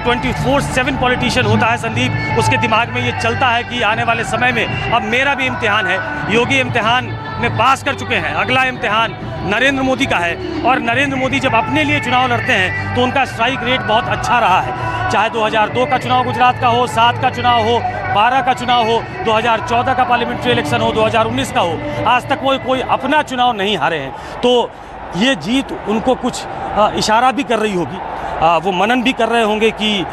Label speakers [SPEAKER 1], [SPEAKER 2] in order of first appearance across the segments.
[SPEAKER 1] 24/7 politician होता है संदीप, उसके दिमाग में ये चलता है कि आने वाले समय में अब मेरा भी इम्तिहान है। योगी इम्तिहान में पास कर चुके हैं, अगला इम्तिहान नरेंद्र मोदी का है। और नरेंद्र मोदी जब अपने लिए चुनाव लड़ते हैं तो उनका स्ट्राइक रेट बहुत अच्छा रहा है। चाहे 2002 का चुनाव गुजरात का हो, 7 का चुनाव हो, 12 का चुनाव हो, 2014 का पार्लियामेंट्री इलेक्शन हो, 2019 का हो, आज तक वो कोई अपना चुनाव नहीं हारे हैं। तो ये जीत उनको कुछ इशारा भी कर रही होगी, वो मनन भी कर रहे होंगे कि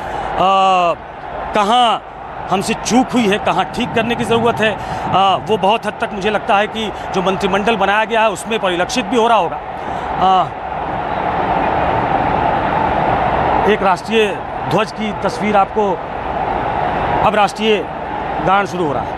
[SPEAKER 1] कहाँ हमसे चूक हुई है, कहाँ ठीक करने की ज़रूरत है। वो बहुत हद तक मुझे लगता है कि जो मंत्रिमंडल बनाया गया है उसमें परिलक्षित भी हो रहा होगा। एक राष्ट्रीय ध्वज की तस्वीर आपको, अब राष्ट्रीय गान शुरू हो रहा है।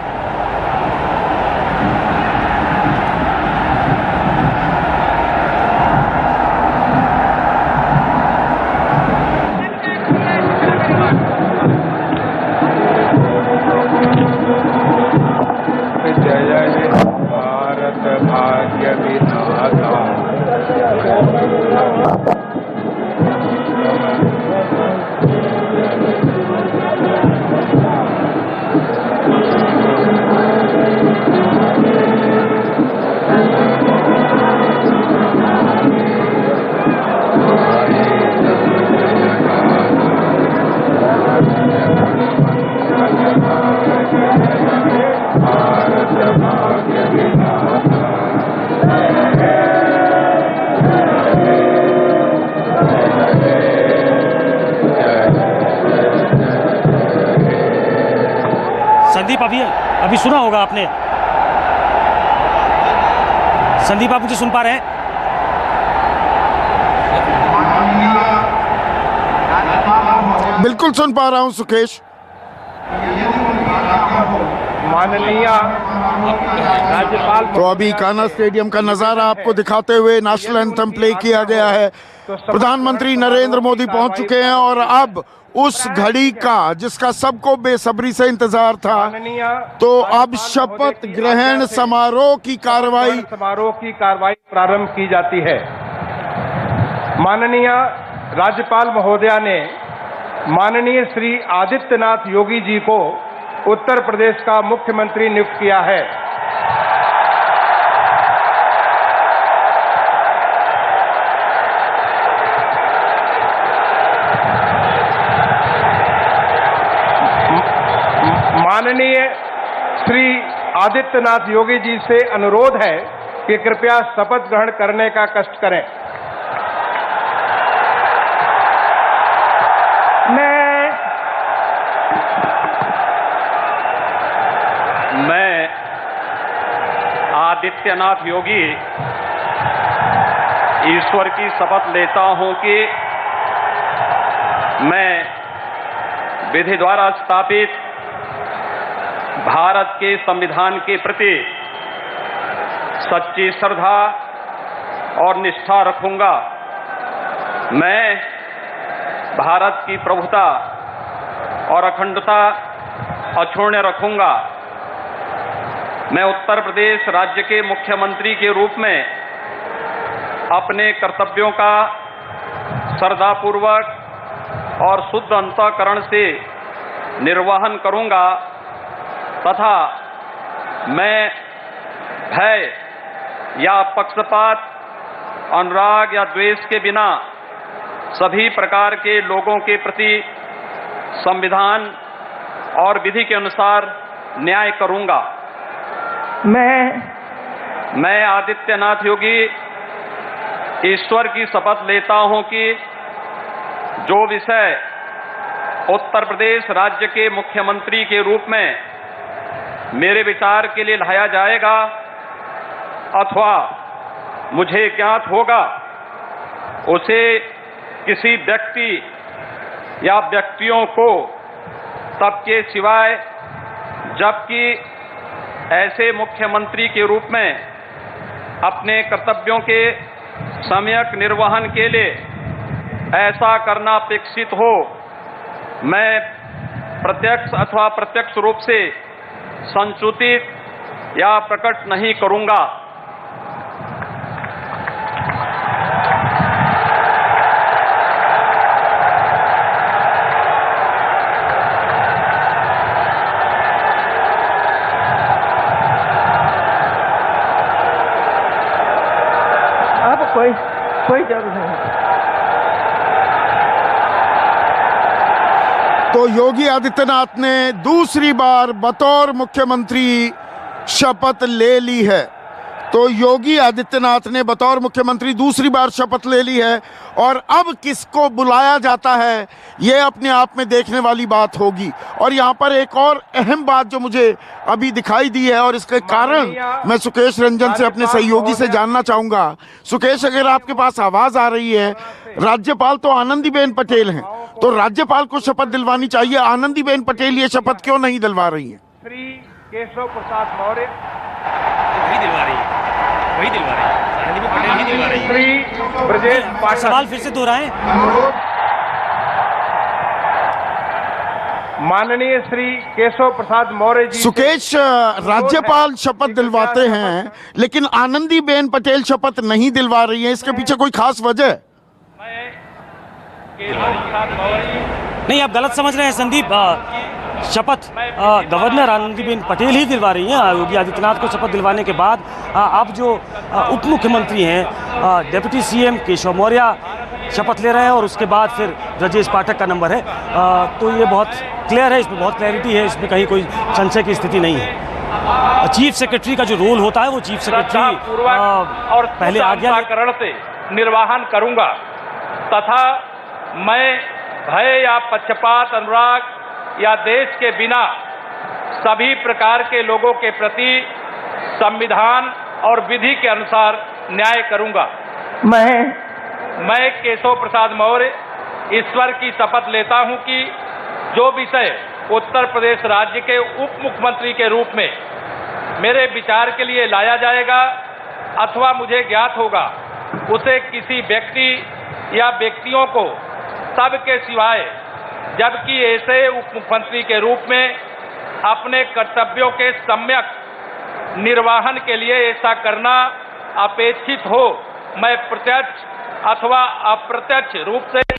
[SPEAKER 1] संदीप, अभी सुना होगा आपने। संदीप, आप मुझे सुन पा रहे हैं?
[SPEAKER 2] बिल्कुल सुन पा रहा हूं सुकेश।
[SPEAKER 3] माननीय राज्यपाल,
[SPEAKER 2] तो अभी कान्हा स्टेडियम का नजारा आपको दिखाते हुए नेशनल एंथम प्ले किया गया है। प्रधानमंत्री नरेंद्र मोदी पहुंच चुके हैं और अब उस घड़ी का जिसका सबको बेसब्री से इंतजार था, तो अब शपथ ग्रहण समारोह की कार्रवाई
[SPEAKER 3] प्रारंभ की जाती है। माननीय राज्यपाल महोदया ने माननीय श्री आदित्यनाथ योगी जी को उत्तर प्रदेश का मुख्यमंत्री नियुक्त किया है। माननीय श्री आदित्यनाथ योगी जी से अनुरोध है कि कृपया शपथ ग्रहण करने का कष्ट करें।
[SPEAKER 4] मैं आदित्यनाथ योगी ईश्वर की शपथ लेता हूं कि मैं विधि द्वारा स्थापित भारत के संविधान के प्रति सच्ची श्रद्धा और निष्ठा रखूंगा। मैं भारत की प्रभुता और अखंडता अक्षुण्ण रखूंगा। मैं उत्तर प्रदेश राज्य के मुख्यमंत्री के रूप में अपने कर्तव्यों का श्रद्धापूर्वक और शुद्ध अंतःकरण से निर्वहन करूंगा तथा मैं भय या पक्षपात, अनुराग या द्वेष के बिना सभी प्रकार के लोगों के प्रति संविधान और विधि के अनुसार न्याय करूंगा। मैं आदित्यनाथ योगी ईश्वर की शपथ लेता हूं कि जो विषय उत्तर प्रदेश राज्य के मुख्यमंत्री के रूप में मेरे विचार के लिए लाया जाएगा अथवा मुझे ज्ञात होगा, उसे किसी व्यक्ति या व्यक्तियों को तब के सिवाय जबकि ऐसे मुख्यमंत्री के रूप में अपने कर्तव्यों के सम्यक निर्वहन के लिए ऐसा करना अपेक्षित हो, मैं प्रत्यक्ष अथवा प्रत्यक्ष रूप से संसूचित या प्रकट नहीं करूंगा।
[SPEAKER 5] कोई जरूरत नहीं।
[SPEAKER 2] तो योगी आदित्यनाथ ने दूसरी बार बतौर मुख्यमंत्री शपथ ले ली है। तो योगी आदित्यनाथ ने बतौर मुख्यमंत्री दूसरी बार शपथ ले ली है और अब किसको बुलाया जाता है ये अपने आप में देखने वाली बात होगी। और यहाँ पर एक और अहम बात जो मुझे अभी दिखाई दी है और इसके कारण मैं सुकेश रंजन से, अपने सहयोगी से जानना चाहूँगा। सुकेश, अगर आपके पास आवाज़ आ रही है, राज्यपाल तो आनंदीबेन पटेल हैं, तो राज्यपाल को शपथ दिलवानी चाहिए, आनंदीबेन पटेल ये शपथ क्यों नहीं दिलवा रही हैं?
[SPEAKER 3] श्री केशव प्रसाद मौर्य
[SPEAKER 1] वही दिलवा रही है, वही दिलवा रही है, आनंदीबेन पटेल ही दिलवा रही है।
[SPEAKER 3] श्री ब्रजेश पाठक।
[SPEAKER 1] सवाल फिर से दोहराएं।
[SPEAKER 3] माननीय श्री केशव प्रसाद मौर्य जी।
[SPEAKER 2] सुकेश, राज्यपाल शपथ दिलवाते हैं लेकिन आनंदीबेन पटेल शपथ नहीं दिलवा रही है, इसके पीछे कोई खास वजह?
[SPEAKER 1] नहीं, आप गलत समझ रहे हैं संदीप। शपथ गवर्नर आनंदीबेन पटेल ही दिलवा रही हैं। योगी आदित्यनाथ को शपथ दिलवाने के बाद अब जो उप मुख्यमंत्री हैं डिप्टी सीएम केशव मौर्य शपथ ले रहे हैं और उसके बाद फिर ब्रजेश पाठक का नंबर है। तो ये बहुत क्लियर है, इसमें बहुत क्लैरिटी है, इसमें कहीं कोई संशय की स्थिति नहीं है। चीफ सेक्रेटरी का जो रोल होता है वो चीफ सेक्रेटरी
[SPEAKER 4] और
[SPEAKER 1] पहले
[SPEAKER 4] आज्ञाकरण से निर्वाहन करूंगा तथा मैं भय या पक्षपात, अनुराग या देश के बिना सभी प्रकार के लोगों के प्रति संविधान और विधि के अनुसार न्याय करूंगा। मैं केशव प्रसाद मौर्य ईश्वर की शपथ लेता हूं कि जो विषय उत्तर प्रदेश राज्य के उप मुख्यमंत्री के रूप में मेरे विचार के लिए लाया जाएगा अथवा मुझे ज्ञात होगा, उसे किसी व्यक्ति या व्यक्तियों को सबके सिवाय, जबकि ऐसे उप मुख्यमंत्री के रूप में अपने कर्तव्यों के सम्यक निर्वहन के लिए ऐसा करना अपेक्षित हो, मैं प्रत्यक्ष अथवा अप्रत्यक्ष रूप से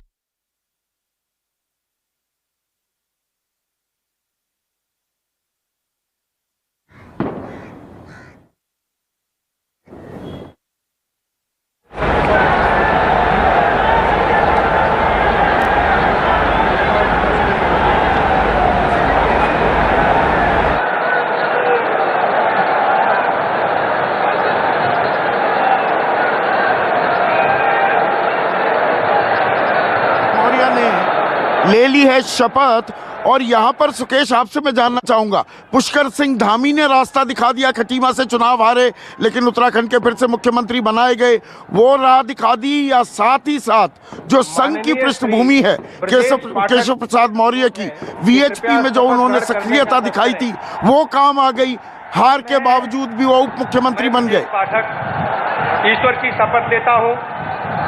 [SPEAKER 2] ले ली है शपथ। और यहाँ पर सुकेश, आपसे मैं जानना चाहूंगा, पुष्कर सिंह धामी ने रास्ता दिखा दिया, खटीमा से चुनाव हारे लेकिन उत्तराखंड के फिर से मुख्यमंत्री बनाए गए, वो राह दिखा दी, या साथ ही साथ जो संघ की पृष्ठभूमि है केशव प्रसाद मौर्य की, वीएचपी में जो उन्होंने सक्रियता दिखाई थी वो काम आ गई, हार के बावजूद भी वो उप मुख्यमंत्री बन गए?
[SPEAKER 3] पाठक ईश्वर की शपथ लेता हूँ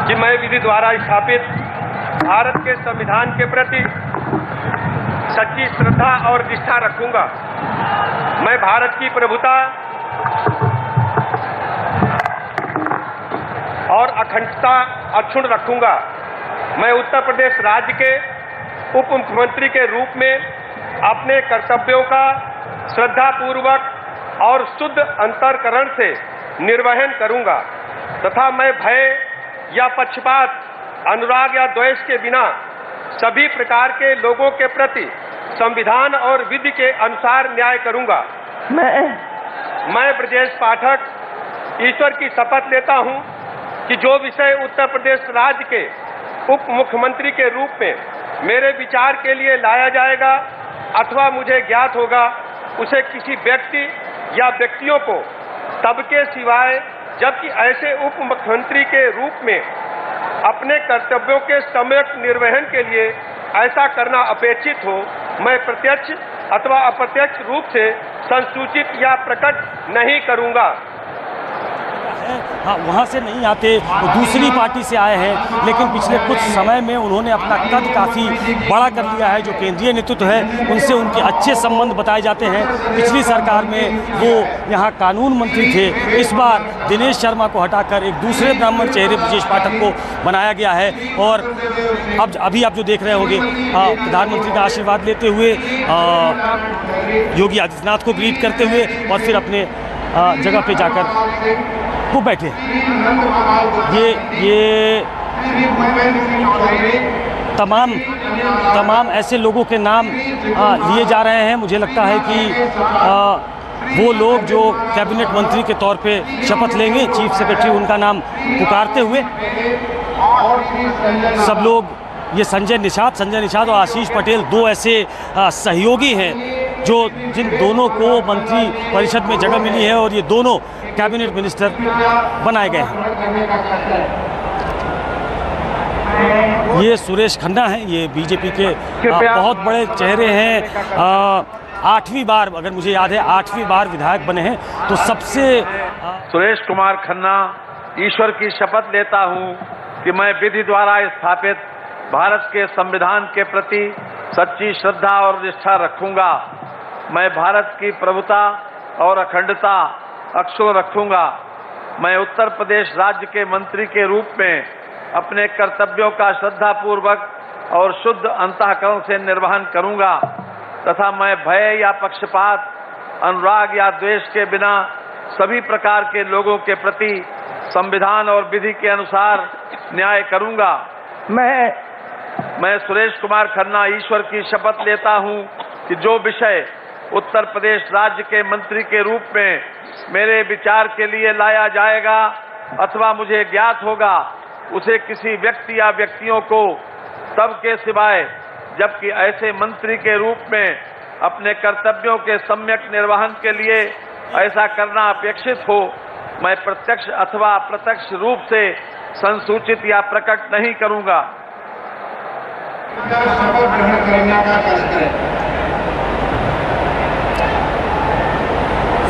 [SPEAKER 3] कि मैं विधि द्वारा स्थापित भारत के संविधान के प्रति सच्ची श्रद्धा और निष्ठा रखूंगा। मैं भारत की प्रभुता और अखंडता अक्षुण्ण रखूंगा। मैं उत्तर प्रदेश राज्य के उप मुख्यमंत्री के रूप में अपने कर्तव्यों का श्रद्धापूर्वक और शुद्ध अंतःकरण से निर्वहन करूंगा तथा मैं भय या पक्षपात, अनुराग या द्वेष के बिना सभी प्रकार के लोगों के प्रति संविधान और विधि के अनुसार न्याय करूंगा। मैं ब्रजेश पाठक ईश्वर की शपथ लेता हूं कि जो विषय उत्तर प्रदेश राज्य के उप मुख्यमंत्री के रूप में मेरे विचार के लिए लाया जाएगा अथवा मुझे ज्ञात होगा, उसे किसी व्यक्ति या व्यक्तियों को सबके सिवाय, जबकि ऐसे उप मुख्यमंत्री के रूप में अपने कर्तव्यों के सम्यक निर्वहन के लिए ऐसा करना अपेक्षित हो, मैं प्रत्यक्ष अथवा अप्रत्यक्ष रूप से संसूचित या प्रकट नहीं करूंगा।
[SPEAKER 1] हाँ, वहाँ से नहीं आते, वो दूसरी पार्टी से आए हैं, लेकिन पिछले कुछ समय में उन्होंने अपना कद काफ़ी बड़ा कर लिया है। जो केंद्रीय नेतृत्व है उनसे उनके अच्छे संबंध बताए जाते हैं। पिछली सरकार में वो यहाँ कानून मंत्री थे, इस बार दिनेश शर्मा को हटाकर एक दूसरे ब्राह्मण चेहरे ब्रजेश पाठक को बनाया गया है। और अब अभी आप जो देख रहे होंगे, प्रधानमंत्री का आशीर्वाद लेते हुए, योगी आदित्यनाथ को ग्रीट करते हुए और फिर अपने जगह पे जाकर वो बैठे ये तमाम ऐसे लोगों के नाम लिए जा रहे हैं। मुझे लगता है कि वो लोग जो कैबिनेट मंत्री के तौर पे शपथ लेंगे, चीफ सेक्रेटरी उनका नाम पुकारते हुए, सब लोग, ये संजय निषाद और आशीष पटेल, दो ऐसे सहयोगी हैं जिन दोनों को मंत्री परिषद में जगह मिली है और ये दोनों कैबिनेट मिनिस्टर बनाए गए हैं। ये सुरेश खन्ना हैं, ये बीजेपी के बहुत बड़े चेहरे हैं। 8वीं बार, अगर मुझे याद है, 8वीं बार विधायक बने हैं। तो सबसे
[SPEAKER 4] सुरेश कुमार खन्ना ईश्वर की शपथ लेता हूं कि मैं विधि द्वारा स्थापित भारत के संविधान के प्रति सच्ची श्रद्धा और निष्ठा रखूंगा। मैं भारत की प्रभुता और अखंडता अक्षुण्ण रखूंगा। मैं उत्तर प्रदेश राज्य के मंत्री के रूप में अपने कर्तव्यों का श्रद्धापूर्वक और शुद्ध अंतःकरण से निर्वहन करूंगा तथा मैं भय या पक्षपात, अनुराग या द्वेष के बिना सभी प्रकार के लोगों के प्रति संविधान और विधि के अनुसार न्याय करूंगा। मैं सुरेश कुमार खन्ना ईश्वर की शपथ लेता हूं कि जो विषय उत्तर प्रदेश राज्य के मंत्री के रूप में मेरे विचार के लिए लाया जाएगा अथवा मुझे ज्ञात होगा, उसे किसी व्यक्ति या व्यक्तियों को तब के सिवाय जबकि ऐसे मंत्री के रूप में अपने कर्तव्यों के सम्यक निर्वहन के लिए ऐसा करना अपेक्षित हो, मैं प्रत्यक्ष अथवा अप्रत्यक्ष रूप से संसूचित या प्रकट नहीं करूंगा।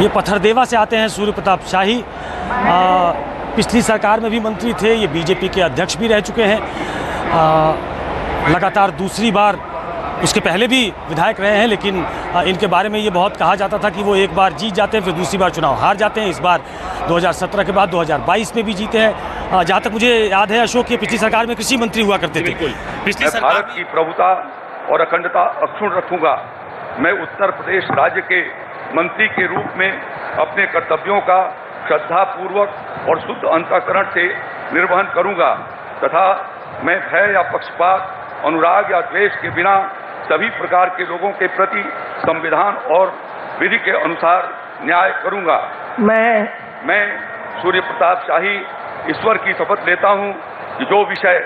[SPEAKER 1] ये पत्थरदेवा से आते हैं सूर्य प्रताप शाही। पिछली सरकार में भी मंत्री थे, ये बीजेपी के अध्यक्ष भी रह चुके हैं। लगातार दूसरी बार, उसके पहले भी विधायक रहे हैं, लेकिन इनके बारे में ये बहुत कहा जाता था कि वो एक बार जीत जाते हैं फिर दूसरी बार चुनाव हार जाते हैं। इस बार 2017 के बाद 2022 में भी जीते हैं। जहाँ तक मुझे याद है अशोक, ये पिछली सरकार में कृषि मंत्री हुआ करते थे।
[SPEAKER 5] पिछली सरकार भारत की प्रभुता और अखंडता अक्षुण्ण रखूंगा। मैं उत्तर प्रदेश राज्य के मंत्री के रूप में अपने कर्तव्यों का श्रद्धापूर्वक और शुद्ध अंतःकरण से निर्वहन करूंगा तथा मैं भय या पक्षपात, अनुराग या द्वेष के बिना सभी प्रकार के लोगों के प्रति संविधान और विधि के अनुसार न्याय करूंगा। मैं सूर्य प्रताप शाही ईश्वर की शपथ लेता हूं कि जो विषय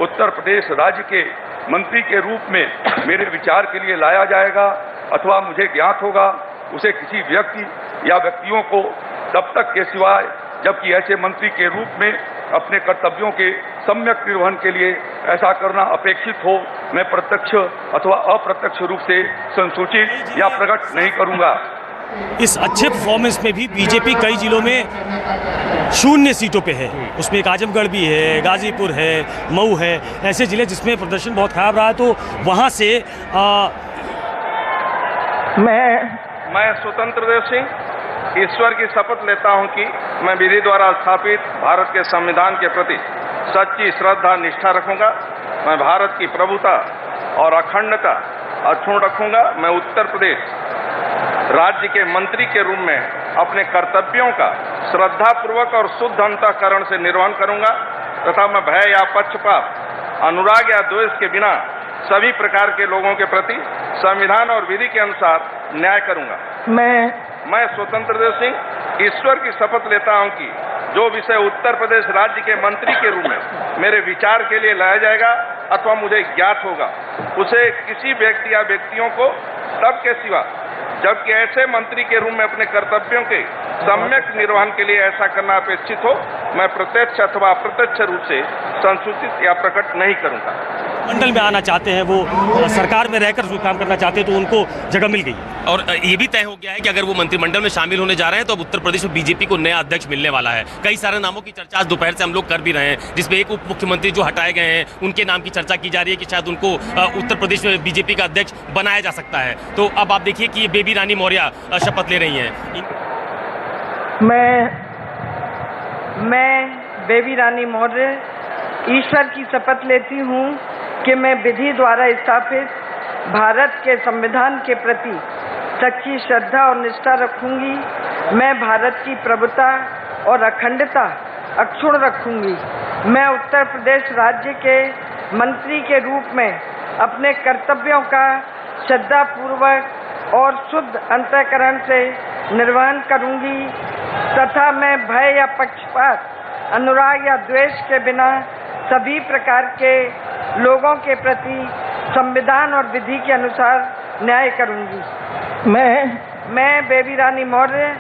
[SPEAKER 5] उत्तर प्रदेश राज्य के मंत्री के रूप में मेरे विचार के लिए लाया जाएगा अथवा मुझे ज्ञात होगा, उसे किसी व्यक्ति या व्यक्तियों को तब तक के सिवाय जबकि ऐसे मंत्री के रूप में अपने कर्तव्यों के सम्यक निर्वहन के लिए ऐसा करना अपेक्षित हो, मैं प्रत्यक्ष अथवा अप्रत्यक्ष रूप से संसूचित या प्रकट नहीं करूंगा।
[SPEAKER 1] इस अच्छे परफॉर्मेंस में भी बीजेपी कई जिलों में 0 सीटों पे है। उसमें एक आजमगढ़ भी है, गाजीपुर है, मऊ है, ऐसे जिले जिसमें प्रदर्शन बहुत खराब रहा है। तो वहां से
[SPEAKER 3] मैं स्वतंत्र देव सिंह ईश्वर की शपथ लेता हूं कि मैं विधि द्वारा स्थापित भारत के संविधान के प्रति सच्ची श्रद्धा निष्ठा रखूंगा। मैं भारत की प्रभुता और अखंडता अक्षुण्ण रखूंगा। मैं उत्तर प्रदेश राज्य के मंत्री के रूप में अपने कर्तव्यों का श्रद्धापूर्वक और शुद्ध अंतःकरण से निर्वहन करूंगा तथा मैं भय या पक्षपात, अनुराग या द्वेष के बिना सभी प्रकार के लोगों के प्रति संविधान और विधि के अनुसार न्याय करूंगा। मैं स्वतंत्र देव सिंह ईश्वर की शपथ लेता हूं कि जो विषय उत्तर प्रदेश राज्य के मंत्री के रूप में मेरे विचार के लिए लाया जाएगा अथवा मुझे ज्ञात होगा, उसे किसी व्यक्ति या व्यक्तियों को तब के सिवा जबकि ऐसे मंत्री के रूप में अपने कर्तव्यों के सम्यक निर्वहन के लिए ऐसा करना अपेक्षित हो, मैं प्रत्यक्ष अथवा अप्रत्यक्ष रूप से संसूचित या प्रकट नहीं करूंगा।
[SPEAKER 1] मंडल में आना चाहते हैं, वो सरकार में रहकर काम करना चाहते हैं, तो उनको जगह मिल गई।
[SPEAKER 6] और ये भी तय हो गया है कि अगर वो मंत्रिमंडल में शामिल होने जा रहे हैं तो अब उत्तर प्रदेश में बीजेपी को नया अध्यक्ष मिलने वाला है। कई सारे नामों की चर्चा आज दोपहर से हम लोग कर भी रहे हैं, जिसमें एक उप मुख्यमंत्री जो हटाए गए हैं उनके नाम की चर्चा की जा रही है कि शायद उनको उत्तर प्रदेश में बीजेपी का अध्यक्ष बनाया जा सकता है। तो अब आप देखिए कि ये बेबी रानी मौर्य शपथ ले रही हैं।
[SPEAKER 7] मैं बेबी रानी मौर्य ईश्वर की शपथ लेती हूँ कि मैं विधि द्वारा स्थापित भारत के संविधान के प्रति सच्ची श्रद्धा और निष्ठा रखूंगी। मैं भारत की प्रभुता और अखंडता अक्षुण्ण रखूंगी। मैं उत्तर प्रदेश राज्य के मंत्री के रूप में अपने कर्तव्यों का श्रद्धापूर्वक और शुद्ध अंतःकरण से निर्वहन करूंगी तथा मैं भय या पक्षपात, अनुराग या द्वेष के बिना सभी प्रकार के लोगों के प्रति संविधान और विधि के अनुसार न्याय करूंगी। मैं बेबी रानी मौर्य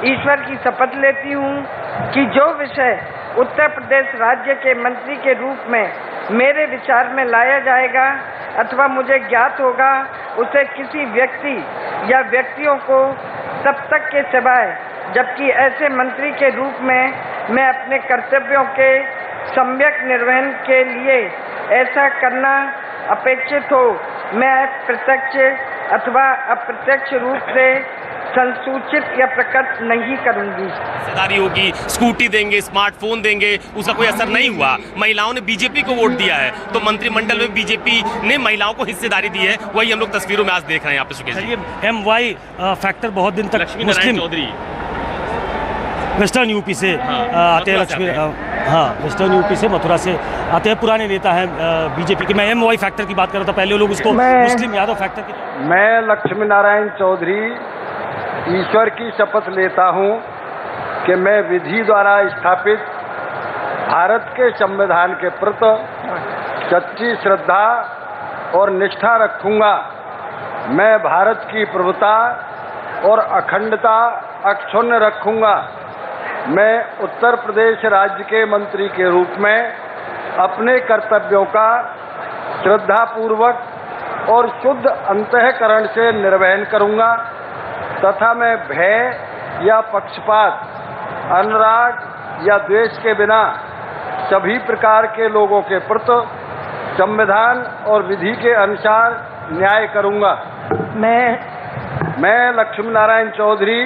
[SPEAKER 7] ईश्वर की शपथ लेती हूँ कि जो विषय उत्तर प्रदेश राज्य के मंत्री के रूप में मेरे विचार में लाया जाएगा अथवा मुझे ज्ञात होगा, उसे किसी व्यक्ति या व्यक्तियों को तब तक के सिवाय जबकि ऐसे मंत्री के रूप में मैं अपने कर्तव्यों के सम्यक निर्वहन के लिए ऐसा करना अपेक्षित हो, मैं प्रत्यक्ष अथवा अप्रत्यक्ष रूप से संसूचित या प्रकट नहीं करूंगी।
[SPEAKER 6] हिस्सेदारी होगी, स्कूटी देंगे, स्मार्टफोन देंगे, उसका कोई असर नहीं हुआ। महिलाओं ने बीजेपी को वोट दिया है, तो मंत्रिमंडल में बीजेपी ने महिलाओं को हिस्सेदारी दी है। वही हम लोग तस्वीरों में आज देख रहे हैं यहाँ पे। सुकेश जी,
[SPEAKER 1] MY फैक्टर बहुत दिन तक मुस्लिम
[SPEAKER 6] चौधरी
[SPEAKER 1] वेस्टर्न यूपी से आते हैं, लक्ष्मी वेस्टर्न यूपी से, मथुरा से आते हैं, पुराने नेता हैं बीजेपी के। मैं MY फैक्टर की बात कर रहा था, पहले लोग उसको मुस्लिम यादव फैक्टर की।
[SPEAKER 8] मैं लक्ष्मी नारायण चौधरी ईश्वर की शपथ लेता हूं कि मैं विधि द्वारा स्थापित भारत के संविधान के प्रति सच्ची श्रद्धा और निष्ठा रखूंगा। मैं भारत की प्रभुता और अखंडता अक्षुण्ण रखूंगा। मैं उत्तर प्रदेश राज्य के मंत्री के रूप में अपने कर्तव्यों का श्रद्धापूर्वक और शुद्ध अंतःकरण से निर्वहन करूंगा तथा मैं भय या पक्षपात, अनुराग या द्वेष के बिना सभी प्रकार के लोगों के प्रति संविधान और विधि के अनुसार न्याय करूंगा। मैं लक्ष्मी नारायण चौधरी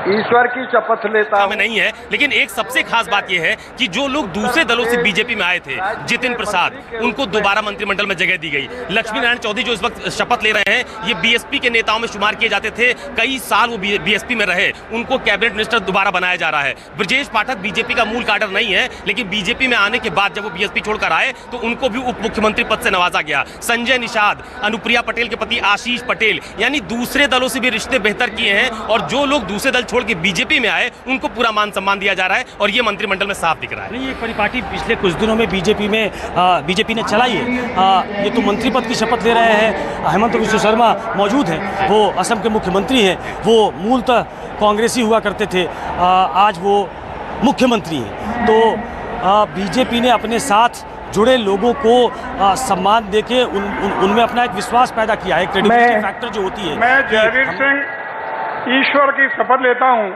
[SPEAKER 8] ईश्वर की शपथ लेता हूं।
[SPEAKER 6] में नहीं है, लेकिन एक सबसे खास बात यह है कि जो लोग दूसरे दलों से बीजेपी में आए थे, जितिन प्रसाद, उनको दोबारा मंत्रिमंडल में जगह दी गई। लक्ष्मी नारायण चौधरी जो इस वक्त शपथ ले रहे हैं, ये बीएसपी के नेताओं में शुमार किए जाते थे, कई साल वो बीएसपी में रहे, उनको कैबिनेट मिनिस्टर दोबारा बनाया जा रहा है। ब्रजेश पाठक बीजेपी का मूल काडर नहीं है, लेकिन बीजेपी में आने के बाद जब वो बीएसपी छोड़कर आए तो उनको भी उप मुख्यमंत्री पद से नवाजा गया। संजय निषाद, अनुप्रिया पटेल के पति आशीष पटेल, यानी दूसरे दलों से भी रिश्ते बेहतर किए हैं, और जो लोग दूसरे दल छोड़ के बीजेपी में आए उनको पूरा मान सम्मान दिया जा रहा है, और ये मंत्रिमंडल में साफ दिख रहा है।
[SPEAKER 1] नहीं, एक परिपाटी पिछले कुछ दिनों में बीजेपी ने चलाई है। ये तो मंत्री पद की शपथ ले रहे हैं। हेमंत बिश्व शर्मा मौजूद हैं, वो असम के मुख्यमंत्री हैं, वो मूलतः कांग्रेसी हुआ करते थे, आज वो मुख्यमंत्री हैं। तो बीजेपी ने अपने साथ जुड़े लोगों को सम्मान देके उनमें अपना एक विश्वास पैदा किया है, क्रेडिबिलिटी फैक्टर जो होती है।
[SPEAKER 9] मैं जयवीर सिंह ईश्वर की शपथ लेता हूं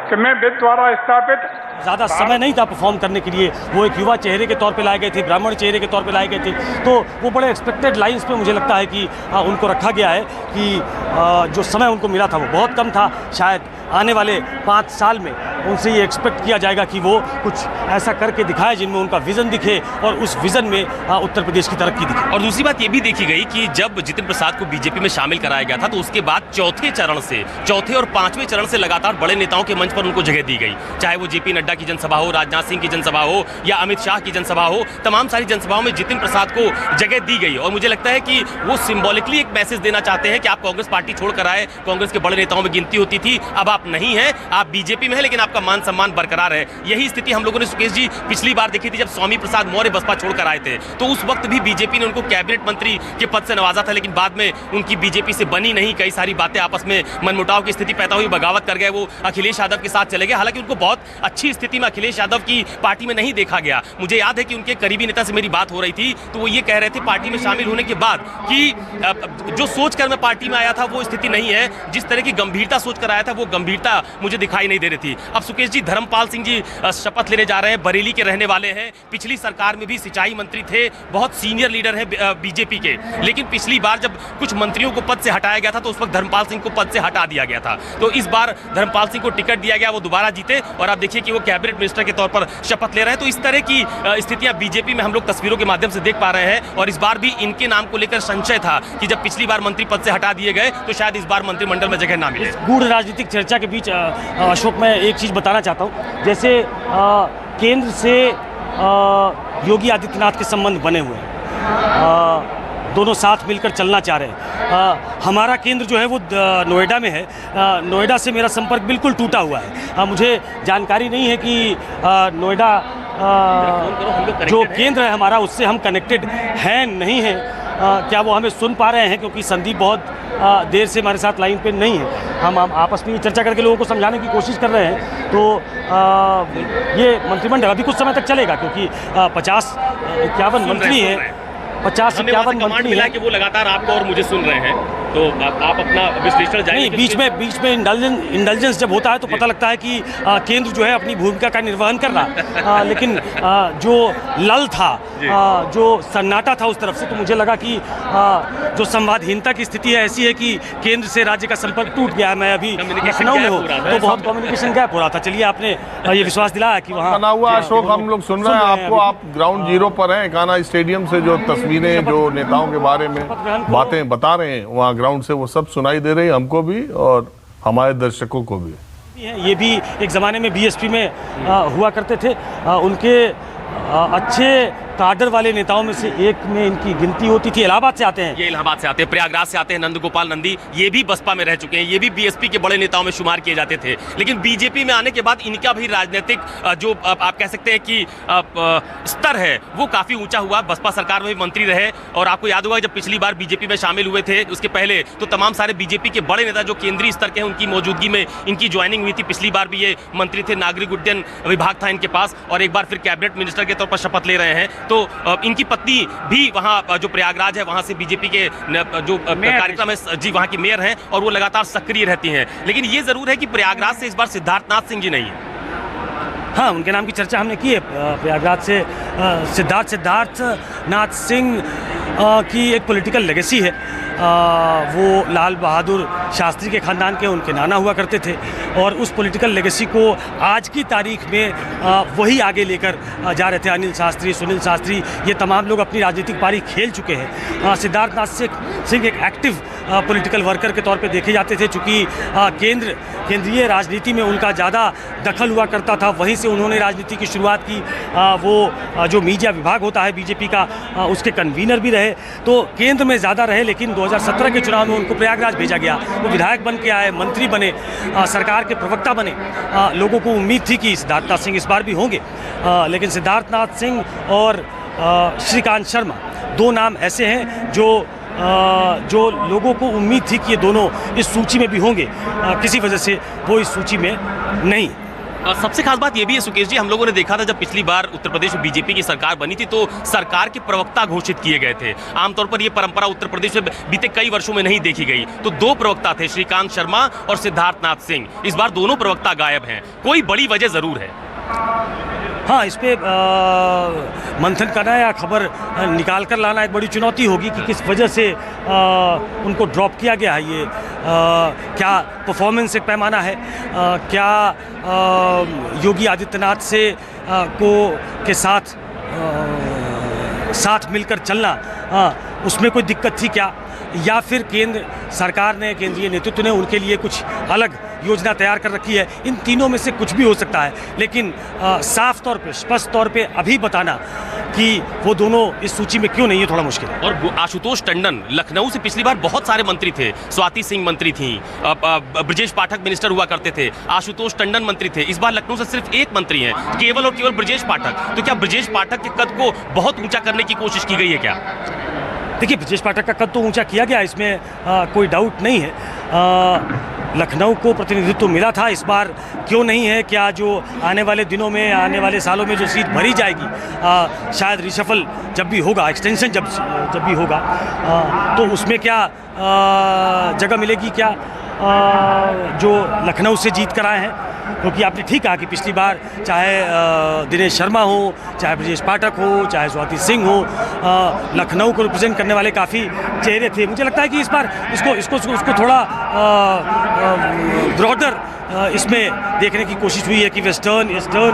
[SPEAKER 9] कि मैं विधि द्वारा स्थापित,
[SPEAKER 1] ज़्यादा समय नहीं था परफॉर्म करने के लिए, वो एक युवा चेहरे के तौर पे लाए गए थे, ब्राह्मण चेहरे के तौर पे लाए गए थे, तो वो बड़े एक्सपेक्टेड लाइंस पे मुझे लगता है कि उनको रखा गया है कि जो समय उनको मिला था वो बहुत कम था। शायद आने वाले 5 साल में उनसे ये एक्सपेक्ट किया जाएगा कि वो कुछ ऐसा करके दिखाए जिनमें उनका विज़न दिखे और उस विज़न में उत्तर प्रदेश की तरक्की दिखे।
[SPEAKER 6] और दूसरी बात ये भी देखी गई कि जब जितिन प्रसाद को बीजेपी में शामिल कराया गया था तो उसके बाद चौथे और 5वें चरण से लगातार बड़े नेताओं के मंच पर उनको जगह दी गई, चाहे वो जेपी नड्डा की जनसभा हो, राजनाथ सिंह की जनसभा हो या अमित शाह की जनसभा हो, तमाम सारी जनसभाओं में जितिन प्रसाद को जगह दी गई। और मुझे लगता है कि वो सिंबॉलिकली एक मैसेज देना चाहते हैं कि आप कांग्रेस पार्टी छोड़कर आए, कांग्रेस के बड़े नेताओं में गिनती होती थी, अब आप नहीं हैं, आप बीजेपी में हैं, लेकिन आपका मान सम्मान बरकरार है। यही स्थिति हम लोगों ने सुकेश जी पिछली बार देखी थी जब स्वामी प्रसाद मौर्य बसपा छोड़कर आए थे, तो उस वक्त भी बीजेपी ने उनको कैबिनेट मंत्री के पद से नवाजा था, लेकिन बाद में उनकी बीजेपी से बनी नहीं, कई सारी बातें आपस में मनमुटाव की स्थिति पैदा हुई, बगावत कर गए, वो अखिलेश यादव के साथ चले गए। हालांकि उनको बहुत अच्छी स्थिति में अखिलेश यादव की पार्टी में नहीं देखा गया। मुझे याद है कि उनके करीबी नेता से मेरी बात हो रही थी, तो वो ये कह रहे थे पार्टी में शामिल होने के बाद कि जो सोचकर मैं पार्टी में आया था वो स्थिति नहीं है, जिस तरह की गंभीरता सोचकर आया था वो गंभीरता मुझे दिखाई नहीं दे रही थी। अब सुकेश जी, धर्मपाल सिंह जी शपथ लेने जा रहे हैं, बरेली के रहने वाले हैं, पिछली सरकार में भी सिंचाई मंत्री थे, बहुत सीनियर लीडर है बीजेपी के, लेकिन पिछली बार जब कुछ मंत्रियों को पद से हटाया गया था तो उस वक्त धर्मपाल सिंह को पद से हटा दिया गया था। तो इस बार धर्मपाल सिंह को टिकट दिया गया, वो दोबारा जीते, और आप देखिए कि वो कैबिनेट मिनिस्टर के तौर पर शपथ ले रहे हैं। तो इस तरह की स्थितियां बीजेपी में हम लोग तस्वीरों के माध्यम से देख पा रहे हैं। और इस बार भी इनके नाम को लेकर संशय था कि जब पिछली बार मंत्री पद से हटा दिए गए तो शायद इस बार मंत्रिमंडल में जगह ना मिले।
[SPEAKER 1] गूढ़ राजनीतिक चर्चा के बीच अशोक, मैं एक चीज़ बताना चाहता हूँ। जैसे केंद्र से योगी आदित्यनाथ के संबंध बने हुए हैं, दोनों साथ मिलकर चलना चाह रहे हैं। हमारा केंद्र जो है वो नोएडा में है। नोएडा से मेरा संपर्क बिल्कुल टूटा हुआ है। मुझे जानकारी नहीं है कि नोएडा जो केंद्र है हमारा, उससे हम कनेक्टेड हैं नहीं हैं। क्या वो हमें सुन पा रहे हैं, क्योंकि संदीप बहुत देर से हमारे साथ लाइन पे नहीं है। हम आपस में ये चर्चा करके लोगों को समझाने की कोशिश कर रहे हैं। तो ये मंत्रिमंडल अभी कुछ समय तक चलेगा, क्योंकि 50-51 मंत्री हैं, 50-51 मंत्री
[SPEAKER 6] मिला कि वो लगातार आपको और मुझे सुन रहे हैं। तो आप अपना विश्लेषण जानिए।
[SPEAKER 1] बीच में इंडल्जेंस जब होता है तो पता लगता है कि केंद्र जो है अपनी भूमिका का निर्वहन कर रहा, लेकिन जो लल था, जो सन्नाटा था उस तरफ से, तो मुझे लगा कि जो संवादहीनता की स्थिति है ऐसी है कि केंद्र से राज्य का संपर्क टूट गया है। मैं अभी लखनऊ में हूँ तो बहुत कम्युनिकेशन गैप हो रहा था। चलिए, आपने ये विश्वास दिलाया कि वहाँ
[SPEAKER 10] बना हुआ। अशोक, हम लोग सुन रहे हैं आपको, आप ग्राउंड जीरो पर हैं। कान्हा स्टेडियम से जो तस्वीरें, जो नेताओं के बारे में बातें बता रहे हैं वहाँ ग्राउंड से, वो सब सुनाई दे रही है हमको भी और हमारे दर्शकों को भी।
[SPEAKER 1] ये भी एक ज़माने में बीएसपी में हुआ करते थे। उनके अच्छे काडर वाले नेताओं में से एक में इनकी गिनती होती थी। इलाहाबाद से आते हैं,
[SPEAKER 6] ये इलाहाबाद से आते हैं, प्रयागराज से आते हैं नंद गोपाल नंदी। ये भी बसपा में रह चुके हैं, ये भी बीएसपी के बड़े नेताओं में शुमार किए जाते थे। लेकिन बीजेपी में आने के बाद इनका भी राजनीतिक जो आप कह सकते हैं कि स्तर है वो काफ़ी ऊंचा हुआ। बसपा सरकार में भी मंत्री रहे। और आपको याद होगा जब पिछली बार बीजेपी में शामिल हुए थे, उसके पहले तो तमाम सारे बीजेपी के बड़े नेता जो केंद्रीय स्तर के हैं उनकी मौजूदगी में इनकी ज्वाइनिंग हुई थी। पिछली बार भी ये मंत्री थे, नागरिक उड्डयन विभाग था इनके पास, और एक बार फिर कैबिनेट मिनिस्टर के तौर पर शपथ ले रहे हैं। तो इनकी पत्नी भी वहाँ जो प्रयागराज है वहाँ से बीजेपी के जो कार्यक्रम है जी, वहाँ की मेयर हैं और वो लगातार सक्रिय रहती हैं। लेकिन ये जरूर है कि प्रयागराज से इस बार सिद्धार्थनाथ सिंह जी नहीं है।
[SPEAKER 1] हाँ, उनके नाम की चर्चा हमने की है। प्रयागराज से सिद्धार्थनाथ सिंह की एक पॉलिटिकल लेगेसी है। वो लाल बहादुर शास्त्री के ख़ानदान के उनके नाना हुआ करते थे, और उस पॉलिटिकल लेगेसी को आज की तारीख में वही आगे लेकर जा रहे थे। अनिल शास्त्री, सुनील शास्त्री, ये तमाम लोग अपनी राजनीतिक पारी खेल चुके हैं। सिद्धार्थनाथ सिंह एक एक्टिव पॉलिटिकल वर्कर के तौर पे देखे जाते थे। चूँकि केंद्रीय राजनीति में उनका ज़्यादा दखल हुआ करता था, वहीं से उन्होंने राजनीति की शुरुआत की। वो जो मीडिया विभाग होता है बीजेपी का, उसके कन्वीनर भी रहे। तो केंद्र में ज़्यादा रहे, लेकिन 2017 के चुनाव में उनको प्रयागराज भेजा गया। वो विधायक बन के आए, मंत्री बने, सरकार के प्रवक्ता बने। लोगों को उम्मीद थी कि सिद्धार्थनाथ सिंह इस बार भी होंगे, लेकिन सिद्धार्थनाथ सिंह और श्रीकांत शर्मा दो नाम ऐसे हैं जो लोगों को उम्मीद थी कि ये दोनों इस सूची में भी होंगे। किसी वजह से वो इस सूची में नहीं।
[SPEAKER 6] सबसे खास बात ये भी है सुकेश जी, हम लोगों ने देखा था जब पिछली बार उत्तर प्रदेश में बीजेपी की सरकार बनी थी तो सरकार के प्रवक्ता घोषित किए गए थे। आमतौर पर ये परंपरा उत्तर प्रदेश में बीते कई वर्षों में नहीं देखी गई। तो दो प्रवक्ता थे, श्रीकांत शर्मा और सिद्धार्थनाथ सिंह। इस बार दोनों प्रवक्ता गायब हैं। कोई बड़ी वजह जरूर है।
[SPEAKER 1] हाँ, इस पे मंथन करना या खबर निकाल कर लाना एक बड़ी चुनौती होगी कि किस वजह से उनको ड्रॉप किया गया है। ये क्या परफॉर्मेंस एक पैमाना है, क्या योगी आदित्यनाथ से के साथ मिलकर चलना, उसमें कोई दिक्कत थी क्या, या फिर केंद्र सरकार ने, केंद्रीय नेतृत्व ने उनके लिए कुछ अलग योजना तैयार कर रखी है। इन तीनों में से कुछ भी हो सकता है, लेकिन साफ तौर पे, स्पष्ट तौर पे अभी बताना कि वो दोनों इस सूची में क्यों नहीं है, थोड़ा मुश्किल है।
[SPEAKER 6] और आशुतोष टंडन लखनऊ से पिछली बार बहुत सारे मंत्री थे। स्वाति सिंह मंत्री थी, ब्रजेश पाठक मिनिस्टर हुआ करते थे, आशुतोष टंडन मंत्री थे। इस बार लखनऊ से सिर्फ एक मंत्री हैं, केवल और केवल ब्रजेश पाठक। तो क्या ब्रजेश पाठक के कद को बहुत ऊंचा करने की कोशिश की गई है क्या?
[SPEAKER 1] देखिए, ब्रजेश पाठक का कद तो ऊंचा किया गया, इसमें कोई डाउट नहीं है। लखनऊ को प्रतिनिधित्व मिला था, इस बार क्यों नहीं है? क्या जो आने वाले दिनों में, आने वाले सालों में जो सीट भरी जाएगी, शायद रिशफल जब भी होगा, एक्सटेंशन जब भी होगा, तो उसमें क्या जगह मिलेगी क्या जो लखनऊ से जीत कर आए हैं? क्योंकि आपने ठीक कहा कि पिछली बार चाहे दिनेश शर्मा हो, चाहे ब्रजेश पाठक हो, चाहे स्वाति सिंह हो, लखनऊ को रिप्रेजेंट करने वाले काफ़ी चेहरे थे। मुझे लगता है कि इस बार इसको थोड़ा ब्रॉडर इसमें देखने की कोशिश हुई है कि वेस्टर्न ईस्टर्न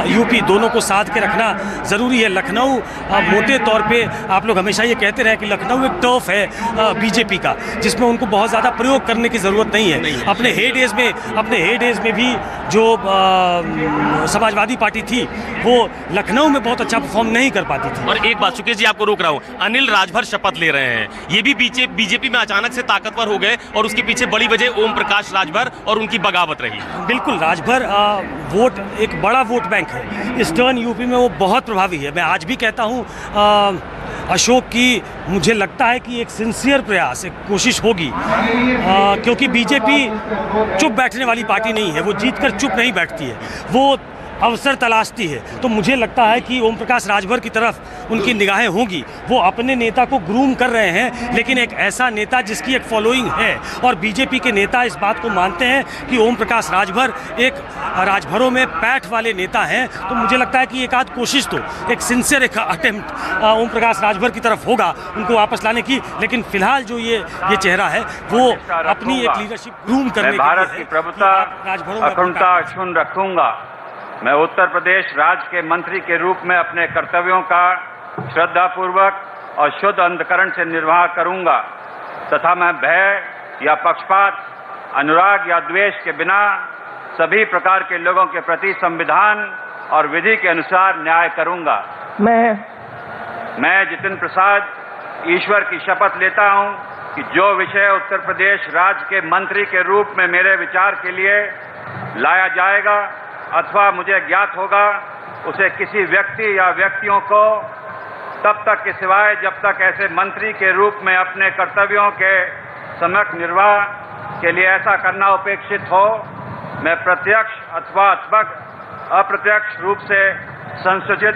[SPEAKER 1] यूपी दोनों को साथ के रखना ज़रूरी है। लखनऊ मोटे तौर पे आप लोग हमेशा ये कहते रहे कि लखनऊ एक टर्फ है बीजेपी का, जिसमें उनको बहुत ज़्यादा प्रयोग करने की ज़रूरत नहीं है। अपने हेडेज में भी जो समाजवादी पार्टी थी वो लखनऊ में बहुत अच्छा परफॉर्म नहीं कर पाती थी।
[SPEAKER 6] और एक बात, सुकेश जी आपको रोक रहा हूँ, अनिल राजभर शपथ ले रहे हैं, ये भी बीजेपी में अचानक से ताकतवर हो गए और उसके पीछे बड़ी वजह ओम प्रकाश राजभर और उनकी बगावत रही।
[SPEAKER 1] बिल्कुल, राजभर वोट एक बड़ा वोट बैंक है ईस्टर्न यूपी में, वो बहुत प्रभावी है। मैं आज भी कहता हूँ अशोक की मुझे लगता है कि एक सिंसियर प्रयास, एक कोशिश होगी, क्योंकि बीजेपी चुप बैठने वाली पार्टी नहीं है, वो जीतकर चुप नहीं बैठती है, वो अवसर तलाशती है। तो मुझे लगता है कि ओम प्रकाश राजभर की तरफ उनकी निगाहें होंगी। वो अपने नेता को ग्रूम कर रहे हैं, लेकिन एक ऐसा नेता जिसकी एक फॉलोइंग है, और बीजेपी के नेता इस बात को मानते हैं कि ओम प्रकाश राजभर एक राजभरों में पैठ वाले नेता हैं। तो मुझे लगता है कि एक आध कोशिश तो, एक सिंसियर एक अटेम्प्ट ओम प्रकाश राजभर की तरफ होगा उनको वापस लाने की। लेकिन फिलहाल जो ये चेहरा है वो अपनी एक लीडरशिप ग्रूम करने के लिए
[SPEAKER 11] भारत की प्रभुता अखंडता अक्षुण्ण रखूंगा। मैं उत्तर प्रदेश राज्य के मंत्री के रूप में अपने कर्तव्यों का श्रद्धापूर्वक और शुद्ध अंतःकरण से निर्वाह करूंगा तथा मैं भय या पक्षपात, अनुराग या द्वेष के बिना सभी प्रकार के लोगों के प्रति संविधान और विधि के अनुसार न्याय करूंगा। मैं जितिन प्रसाद ईश्वर की शपथ लेता हूं कि जो विषय उत्तर प्रदेश राज्य के मंत्री के रूप में मेरे विचार के लिए लाया जाएगा अथवा मुझे ज्ञात होगा, उसे किसी व्यक्ति या व्यक्तियों को तब तक के सिवाय जब तक ऐसे मंत्री के रूप में अपने कर्तव्यों के सम्यक निर्वाह के लिए ऐसा करना उपेक्षित हो, मैं प्रत्यक्ष अथवा अप्रत्यक्ष रूप से संसूचित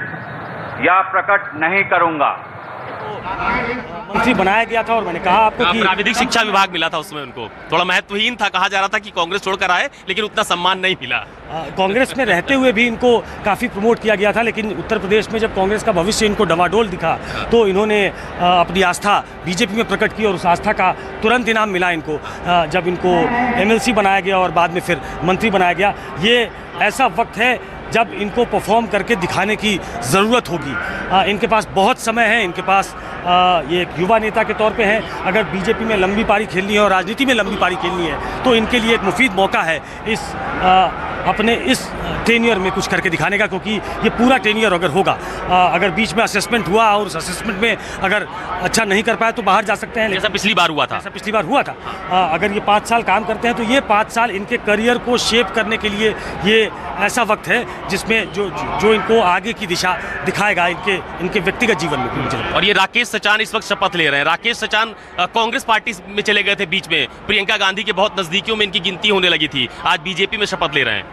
[SPEAKER 11] या प्रकट नहीं करूंगा।
[SPEAKER 1] मंत्री बनाया गया था और मैंने कहा आपको कि
[SPEAKER 6] प्राविधिक शिक्षा विभाग मिला था, उसमें उनको थोड़ा महत्वहीन था, कहा जा रहा था कि कांग्रेस छोड़कर आए, लेकिन उतना सम्मान नहीं मिला।
[SPEAKER 1] कांग्रेस में रहते हुए भी इनको काफ़ी प्रमोट किया गया था, लेकिन उत्तर प्रदेश में जब कांग्रेस का भविष्य इनको डवाडोल दिखा तो इन्होंने अपनी आस्था बीजेपी में प्रकट की और उस आस्था का तुरंत इनाम मिला इनको, जब इनको MLC बनाया गया और बाद में फिर मंत्री बनाया गया। ये ऐसा वक्त है जब इनको परफॉर्म करके दिखाने की ज़रूरत होगी। इनके पास बहुत समय है, इनके पास ये एक युवा नेता के तौर पे हैं। अगर बीजेपी में लंबी पारी खेलनी है और राजनीति में लंबी पारी खेलनी है तो इनके लिए एक मुफीद मौका है अपने इस टेन्योर में कुछ करके दिखाने का, क्योंकि ये पूरा टेन्योर अगर होगा, अगर बीच में असेसमेंट हुआ और उस असेसमेंट में अगर अच्छा नहीं कर पाया तो बाहर जा सकते हैं,
[SPEAKER 6] जैसा पिछली बार हुआ था।
[SPEAKER 1] अगर ये 5 साल काम करते हैं तो ये 5 साल इनके करियर को शेप करने के लिए ये ऐसा वक्त है जिसमें जो इनको आगे की दिशा दिखाएगा इनके व्यक्तिगत जीवन में।
[SPEAKER 6] और ये राकेश सचान इस वक्त शपथ ले रहे हैं। राकेश सचान कांग्रेस पार्टी में चले गए थे बीच में, प्रियंका गांधी के बहुत नजदीकियों में इनकी गिनती होने लगी थी, आज बीजेपी में शपथ ले रहे हैं।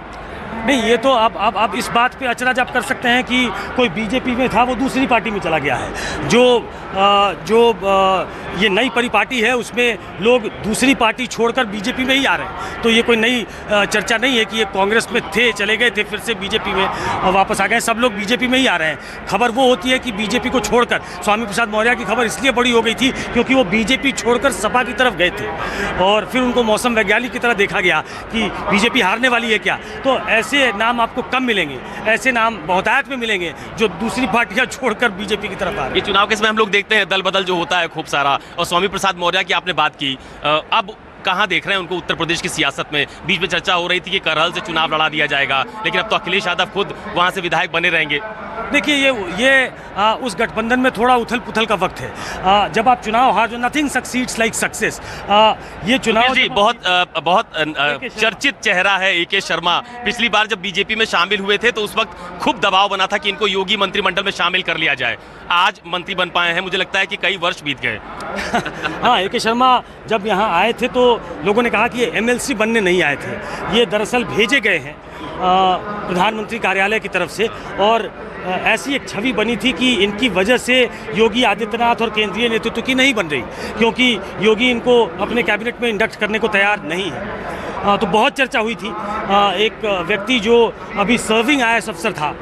[SPEAKER 1] नहीं, ये तो अब इस बात पे अचरज आप कर सकते हैं कि कोई बीजेपी में था वो दूसरी पार्टी में चला गया है। जो ये नई परिपाटी है उसमें लोग दूसरी पार्टी छोड़कर बीजेपी में ही आ रहे हैं, तो ये कोई नई चर्चा नहीं है कि ये कांग्रेस में थे, चले गए थे, फिर से बीजेपी में वापस आ गए। सब लोग बीजेपी में ही आ रहे हैं। खबर वो होती है कि बीजेपी को छोड़कर स्वामी प्रसाद मौर्य की खबर इसलिए बड़ी हो गई थी क्योंकि वो बीजेपी छोड़कर सपा की तरफ गए थे और फिर उनको मौसम वैज्ञानिक की तरह देखा गया कि बीजेपी हारने वाली है क्या। तो ऐसे नाम आपको कम मिलेंगे, ऐसे नाम बहुतायत में मिलेंगे जो दूसरी पार्टियां छोड़कर बीजेपी की तरफ आ रहे हैं।
[SPEAKER 6] ये चुनाव केस में हम लोग देखते हैं दल बदल जो होता है खूब सारा, और स्वामी प्रसाद मौर्य की आपने बात की, अब कहाँ देख रहे हैं उनको उत्तर प्रदेश की सियासत में? बीच में चर्चा हो रही थी कि करहल से चुनाव लड़ा दिया जाएगा, लेकिन अब तो अखिलेश यादव खुद वहाँ से विधायक बने रहेंगे।
[SPEAKER 1] देखिए ये उस गठबंधन में थोड़ा उथल पुथल का वक्त है। जब आप चुनाव हार जो नथिंग सक्सीड्स लाइक सक्सेस, ये चुनाव
[SPEAKER 6] जी बहुत चर्चित चेहरा है AK शर्मा। पिछली बार जब बीजेपी में शामिल हुए थे तो उस वक्त खूब दबाव बना था कि इनको योगी मंत्रिमंडल में शामिल कर लिया जाए। आज मंत्री बन पाए हैं, मुझे लगता है कि कई वर्ष बीत गए।
[SPEAKER 1] हाँ, AK शर्मा जब यहाँ आए थे तो लोगों ने कहा कि ये MLC बनने नहीं आए थे, ये दरअसल भेजे गए हैं प्रधानमंत्री कार्यालय की तरफ से, और ऐसी एक छवि बनी थी कि इनकी वजह से योगी आदित्यनाथ और केंद्रीय नेतृत्व की नहीं बन रही, क्योंकि योगी इनको अपने कैबिनेट में इंडक्ट करने को तैयार नहीं है। तो बहुत चर्चा हुई थी। एक व्यक्ति जो अभी सर्विंग IAS अफसर था,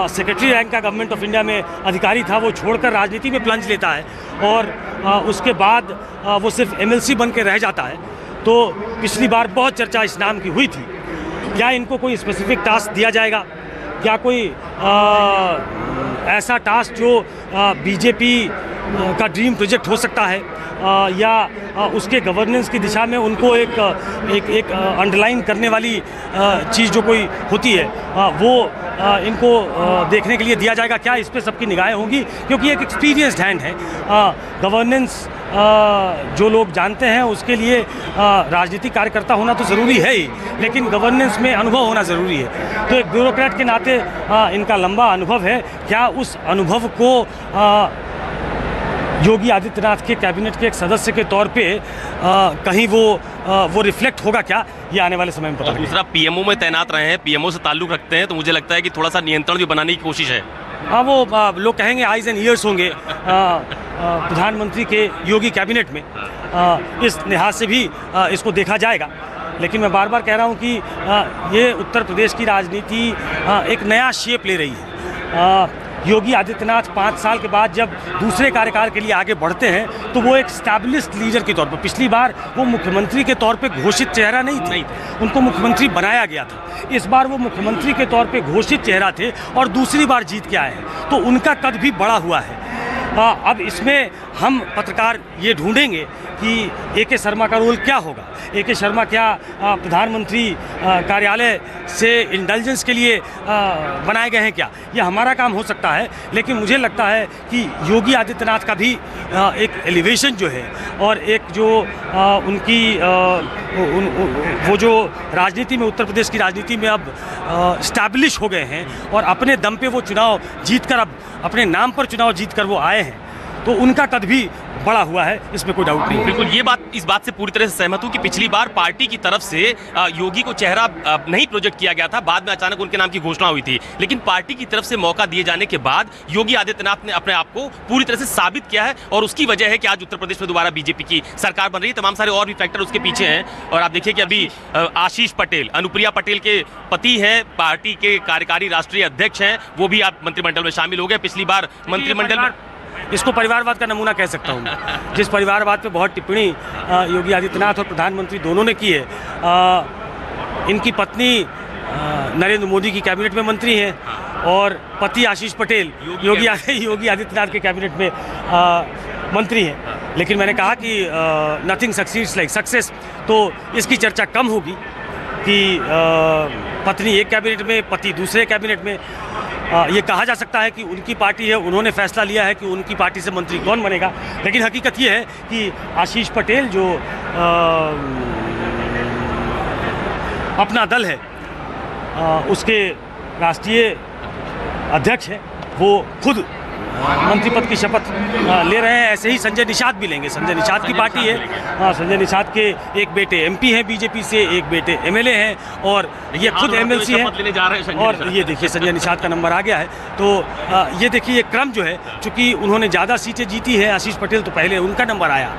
[SPEAKER 1] सेक्रेटरी रैंक का गवर्नमेंट ऑफ इंडिया में अधिकारी था, वो छोड़कर राजनीति में प्लंज लेता है और उसके बाद वो सिर्फ MLC बन के रह जाता है। तो पिछली बार बहुत चर्चा इस नाम की हुई थी क्या इनको कोई स्पेसिफिक टास्क दिया जाएगा? क्या कोई ऐसा टास्क जो बीजेपी का ड्रीम प्रोजेक्ट हो सकता है, या उसके गवर्नेंस की दिशा में उनको एक अंडरलाइन करने वाली चीज़ जो कोई होती है वो इनको देखने के लिए दिया जाएगा? क्या इस पे सबकी निगाहें होंगी? क्योंकि एक एक्सपीरियंस्ड हैंड है। गवर्नेंस जो लोग जानते हैं उसके लिए राजनीतिक कार्यकर्ता होना तो ज़रूरी है ही, लेकिन गवर्नेंस में अनुभव होना ज़रूरी है। तो एक ब्यूरोक्रेट के नाते इनका लंबा अनुभव है। क्या उस अनुभव को योगी आदित्यनाथ के कैबिनेट के एक सदस्य के तौर पे कहीं वो रिफ्लेक्ट होगा क्या, ये आने वाले समय में पता लगेगा।
[SPEAKER 6] दूसरा, पीएमओ में तैनात रहे हैं, पीएमओ से ताल्लुक़ रखते हैं, तो मुझे लगता है कि थोड़ा सा नियंत्रण भी बनाने की कोशिश है।
[SPEAKER 1] हाँ, वो लोग कहेंगे आइज एंड ईयर्स होंगे प्रधानमंत्री के योगी कैबिनेट में, इस लिहाज से भी इसको देखा जाएगा। लेकिन मैं बार बार कह रहा हूँ कि ये उत्तर प्रदेश की राजनीति एक नया शेप ले रही है। योगी आदित्यनाथ 5 साल के बाद जब दूसरे कार्यकाल के लिए आगे बढ़ते हैं तो वो एक स्टैब्लिश्ड लीडर के तौर पर, पिछली बार वो मुख्यमंत्री के तौर पे घोषित चेहरा नहीं थे, उनको मुख्यमंत्री बनाया गया था। इस बार वो मुख्यमंत्री के तौर पे घोषित चेहरा थे और दूसरी बार जीत के आए हैं, तो उनका कद भी बड़ा हुआ है। अब इसमें हम पत्रकार ये ढूंढेंगे कि ए.के. शर्मा का रोल क्या होगा। ए.के. शर्मा क्या प्रधानमंत्री कार्यालय से इंटेलिजेंस के लिए बनाए गए हैं क्या? ये हमारा काम हो सकता है, लेकिन मुझे लगता है कि योगी आदित्यनाथ का भी एक एलिवेशन जो है और एक जो उनकी वो जो राजनीति में, उत्तर प्रदेश की राजनीति में अब स्टैब्लिश हो गए हैं और अपने दम पे वो चुनाव जीतकर, अब अपने नाम पर चुनाव जीतकर वो आए हैं, तो उनका कद भी बड़ा हुआ है, इसमें कोई डाउट नहीं।
[SPEAKER 6] बिल्कुल, इस बात से पूरी तरह से सहमत हूं कि पिछली बार पार्टी की तरफ से योगी को चेहरा नहीं प्रोजेक्ट किया गया था, बाद में अचानक उनके नाम की घोषणा हुई थी, लेकिन पार्टी की तरफ से मौका दिए जाने के बाद योगी आदित्यनाथ ने अपने आप को पूरी तरह से साबित किया है और उसकी वजह है कि आज उत्तर प्रदेश में दोबारा बीजेपी की सरकार बन रही है। तमाम सारे और भी फैक्टर उसके पीछे हैं और आप देखिए कि अभी आशीष पटेल, अनुप्रिया पटेल के पति हैं, पार्टी के कार्यकारी राष्ट्रीय अध्यक्ष हैं, वो भी आप मंत्रिमंडल में शामिल हो गए। पिछली बार मंत्रिमंडल में,
[SPEAKER 1] इसको परिवारवाद का नमूना कह सकता हूँ मैं। जिस परिवारवाद पे बहुत टिप्पणी योगी आदित्यनाथ और प्रधानमंत्री दोनों ने की है, इनकी पत्नी नरेंद्र मोदी की कैबिनेट में मंत्री हैं और पति आशीष पटेल योगी आदित्यनाथ के कैबिनेट में मंत्री हैं। लेकिन मैंने कहा कि नथिंग सक्सीड्स लाइक सक्सेस, तो इसकी चर्चा कम होगी कि पत्नी एक कैबिनेट में, पति दूसरे कैबिनेट में। ये कहा जा सकता है कि उनकी पार्टी है, उन्होंने फैसला लिया है कि उनकी पार्टी से मंत्री कौन बनेगा, लेकिन हकीकत ये है कि आशीष पटेल जो अपना दल है उसके राष्ट्रीय अध्यक्ष हैं, वो खुद मंत्री पद की शपथ ले रहे हैं। ऐसे ही संजय निषाद भी लेंगे। संजय निषाद की पार्टी है, संजय निषाद के एक बेटे एमपी हैं बीजेपी से, एक बेटे एमएलए हैं और ये खुद एमएलसी हैं। और ये देखिए संजय निषाद का नंबर आ गया है, तो ये देखिए ये क्रम जो है, चूँकि उन्होंने ज़्यादा सीटें जीती है आशीष पटेल, तो पहले उनका नंबर आया,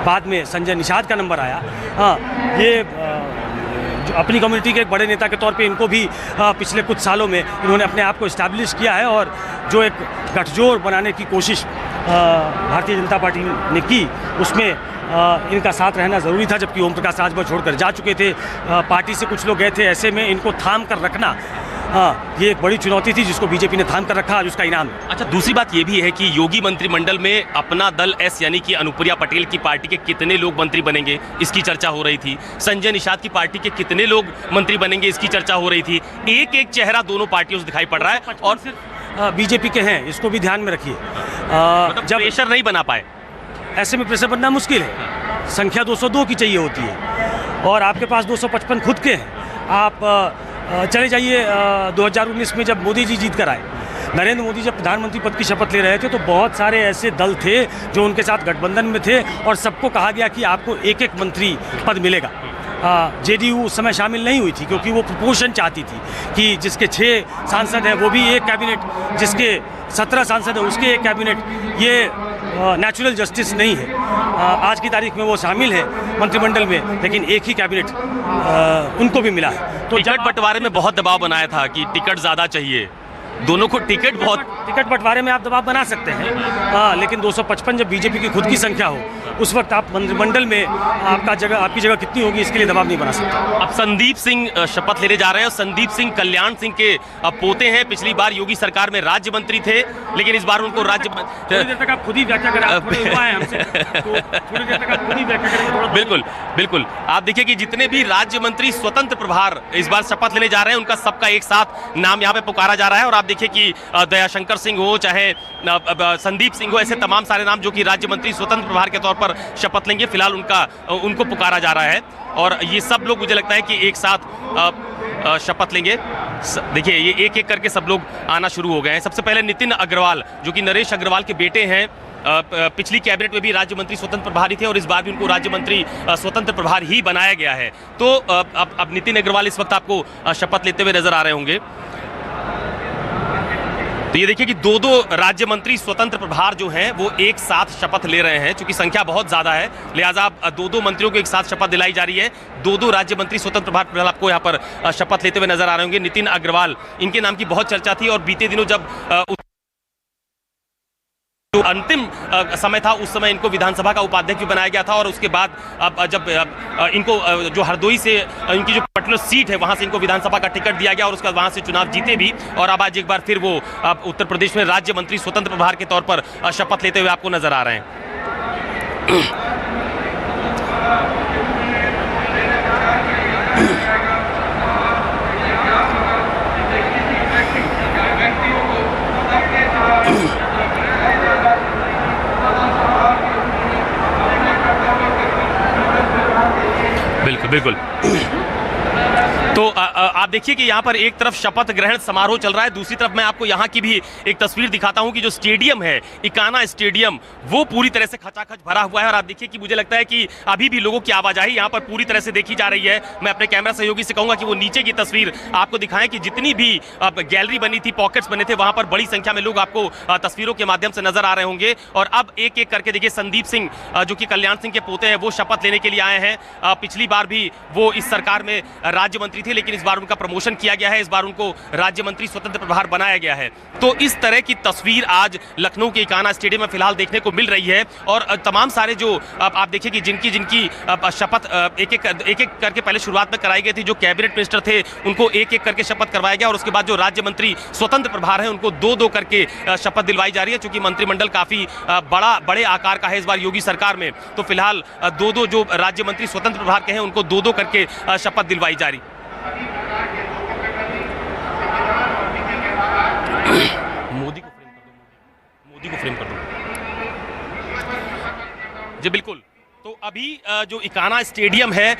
[SPEAKER 1] बाद में संजय निषाद का नंबर आया। ये अपनी कम्युनिटी के एक बड़े नेता के तौर पे इनको भी पिछले कुछ सालों में इन्होंने अपने आप को इस्टेब्लिश किया है और जो एक गठजोड़ बनाने की कोशिश भारतीय जनता पार्टी ने की, उसमें इनका साथ रहना ज़रूरी था। जबकि ओम प्रकाश राजभर छोड़कर जा चुके थे, पार्टी से कुछ लोग गए थे, ऐसे में इनको थाम कर रखना ये एक बड़ी चुनौती थी जिसको बीजेपी ने थाम कर रखा, आज उसका इनाम है।
[SPEAKER 6] अच्छा, दूसरी बात ये भी है कि योगी मंत्रिमंडल में अपना दल एस यानी कि अनुप्रिया पटेल की पार्टी के कितने लोग मंत्री बनेंगे, इसकी चर्चा हो रही थी। संजय निषाद की पार्टी के कितने लोग मंत्री बनेंगे, इसकी चर्चा हो रही थी। एक एक चेहरा दोनों पार्टियों से दिखाई पड़ रहा है और
[SPEAKER 1] सिर्फ बीजेपी के हैं, इसको भी ध्यान में रखिए।
[SPEAKER 6] जब प्रेशर नहीं बना पाए,
[SPEAKER 1] ऐसे में प्रेशर बनना मुश्किल है। संख्या 202 की चाहिए होती है और आपके पास 255 खुद के हैं। आप चले जाइए 2019 में जब मोदी जी जीत कर आए, नरेंद्र मोदी जब प्रधानमंत्री पद की शपथ ले रहे थे, तो बहुत सारे ऐसे दल थे जो उनके साथ गठबंधन में थे और सबको कहा गया कि आपको एक एक मंत्री पद मिलेगा। जेडीयू उस समय शामिल नहीं हुई थी क्योंकि वो प्रोपोर्शन चाहती थी कि जिसके 6 सांसद हैं वो भी एक कैबिनेट, जिसके 17 सांसद हैं उसके एक कैबिनेट। ये नेचुरल जस्टिस नहीं है। आज की तारीख में वो शामिल है मंत्रिमंडल में, लेकिन एक ही कैबिनेट उनको भी मिला है।
[SPEAKER 6] तो टिकट बंटवारे में बहुत दबाव बनाया था कि टिकट ज़्यादा चाहिए, दोनों को टिकट बंटवारे में आप दबाव बना सकते हैं, लेकिन 255 जब बीजेपी की खुद की संख्या हो
[SPEAKER 1] उस वक्त आप मंत्रिमंडल में आपकी जगह कितनी होगी इसके लिए दबाव नहीं बना सकते।
[SPEAKER 6] अब संदीप सिंह शपथ लेने जा रहे हैं और संदीप सिंह कल्याण सिंह के पोते हैं। पिछली बार योगी सरकार में राज्य मंत्री थे, लेकिन इस बार उनको राज्य
[SPEAKER 1] थोड़ी देर तक आप खुद ही व्याख्या करें, आप थोड़े युवा हैं हमसे, तो थोड़ी देर तक आप खुद ही व्याख्या करें।
[SPEAKER 6] बिल्कुल बिल्कुल, आप देखिए कि जितने भी राज्य मंत्री स्वतंत्र प्रभार इस बार शपथ लेने जा रहे हैं, उनका सबका एक साथ नाम यहाँ पे पुकारा जा रहा है। और आप देखिए कि दयाशंकर सिंह हो चाहे संदीप सिंह हो, ऐसे तमाम सारे नाम जो कि राज्य मंत्री स्वतंत्र प्रभार के तौर पर शपथ लेंगे, फिलहाल उनको पुकारा जा रहा है। और ये सब लोग मुझे लगता है कि एक साथ शपथ लेंगे। देखिए ये एक एक करके सब लोग आना शुरू हो गए हैं। सबसे पहले नितिन अग्रवाल जो कि नरेश अग्रवाल के बेटे हैं, पिछली कैबिनेट में भी राज्य मंत्री स्वतंत्र प्रभारी थे और इस बार भी उनको राज्य मंत्री स्वतंत्र प्रभार ही बनाया गया है। तो अब नितिन अग्रवाल इस वक्त आपको शपथ लेते हुए नजर आ रहे होंगे। तो ये देखिए कि दो राज्य मंत्री स्वतंत्र प्रभार जो हैं वो एक साथ शपथ ले रहे हैं। चूंकि संख्या बहुत ज्यादा है, लिहाजा दो मंत्रियों को एक साथ शपथ दिलाई जा रही है। दो राज्य मंत्री स्वतंत्र प्रभार फिलहाल आपको यहाँ पर शपथ लेते हुए नजर आ रहे होंगे। नितिन अग्रवाल, इनके नाम की बहुत चर्चा थी और बीते दिनों जब जो अंतिम समय था उस समय इनको विधानसभा का उपाध्यक्ष भी बनाया गया था। और उसके बाद अब जब इनको जो हरदोई से इनकी जो पर्टिकुलर सीट है वहां से इनको विधानसभा का टिकट दिया गया और उसके बाद वहां से चुनाव जीते भी। और अब आज एक बार फिर वो उत्तर प्रदेश में राज्य मंत्री स्वतंत्र प्रभार के तौर पर शपथ लेते हुए आपको नजर आ रहे हैं। बिल्कुल तो आप देखिए कि यहाँ पर एक तरफ शपथ ग्रहण समारोह चल रहा है, दूसरी तरफ मैं आपको यहाँ की भी एक तस्वीर दिखाता हूँ कि जो स्टेडियम है, इकाना स्टेडियम, वो पूरी तरह से खचाखच भरा हुआ है। और आप देखिए कि मुझे लगता है कि अभी भी लोगों की आवाजाही यहाँ पर पूरी तरह से देखी जा रही है। मैं अपने कैमरा सहयोगी से कहूँगा कि वो नीचे की तस्वीर आपको दिखाएं कि जितनी भी गैलरी बनी थी, पॉकेट्स बने थे, वहाँ पर बड़ी संख्या में लोग आपको तस्वीरों के माध्यम से नजर आ रहे होंगे। और अब एक एक करके देखिए संदीप सिंह जो कि कल्याण सिंह के पोते हैं, वो शपथ लेने के लिए आए हैं। पिछली बार भी वो इस सरकार में राज्य मंत्री थे, लेकिन इस बार उनका प्रमोशन किया गया है, इस बार उनको राज्य मंत्री स्वतंत्र प्रभार बनाया गया है। तो इस तरह की तस्वीर आज लखनऊ के इकाना स्टेडियम में फिलहाल देखने को मिल रही है। और तमाम सारे जो आप देखिए कि जिनकी शपथ एक एक करके पहले शुरुआत में कराई गई थी, जो कैबिनेट मिनिस्टर थे उनको एक एक करके शपथ करवाया गया और उसके बाद जो राज्य मंत्री स्वतंत्र प्रभार है उनको दो करके शपथ दिलवाई जा रही है। चूंकि मंत्रिमंडल काफी बड़े आकार का है इस बार योगी सरकार में, तो फिलहाल दो जो राज्य मंत्री स्वतंत्र प्रभार के हैं उनको दो करके शपथ दिलवाई जा रही। मोदी को फ्रेम कर दो। जी बिल्कुल। तो अभी जो इकाना स्टेडियम है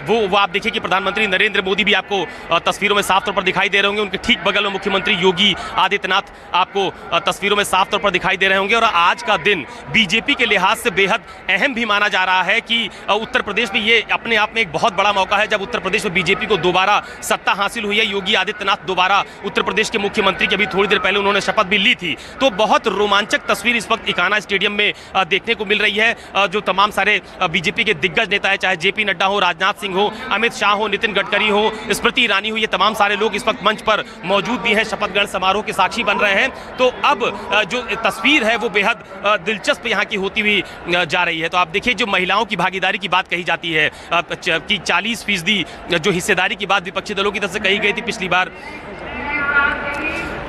[SPEAKER 6] वो आप देखिए कि प्रधानमंत्री नरेंद्र मोदी भी आपको तस्वीरों में साफ तौर पर दिखाई दे रहे होंगे। उनके ठीक बगल में मुख्यमंत्री योगी आदित्यनाथ आपको तस्वीरों में साफ तौर पर दिखाई दे रहे होंगे। और आज का दिन बीजेपी के लिहाज से बेहद अहम भी माना जा रहा है कि उत्तर प्रदेश में ये अपने आप में एक बहुत बड़ा मौका है, जब उत्तर प्रदेश में बीजेपी को दोबारा सत्ता हासिल हुई है। योगी आदित्यनाथ दोबारा उत्तर प्रदेश के मुख्यमंत्री के भी थोड़ी देर पहले उन्होंने शपथ भी ली थी। तो बहुत रोमांचक तस्वीर इस वक्त इकाना स्टेडियम में देखने को मिल रही है। जो तमाम सारे बीजेपी के दिग्गज नेता है, चाहे जेपी नड्डा हो, राजनाथ सिंह हो, अमित शाह हो, नितिन गडकरी हो, स्मृति ईरानी हो, ये तमाम सारे लोग इस वक्त मंच पर मौजूद भी हैं, शपथ ग्रहण समारोह के साक्षी बन रहे हैं। तो अब जो तस्वीर है वो बेहद दिलचस्प यहाँ की होती हुई जा रही है। तो आप देखिए जो महिलाओं की भागीदारी की बात कही जाती है कि 40% जो हिस्सेदारी की बात विपक्षी दलों की तरफ से कही गई थी पिछली बार,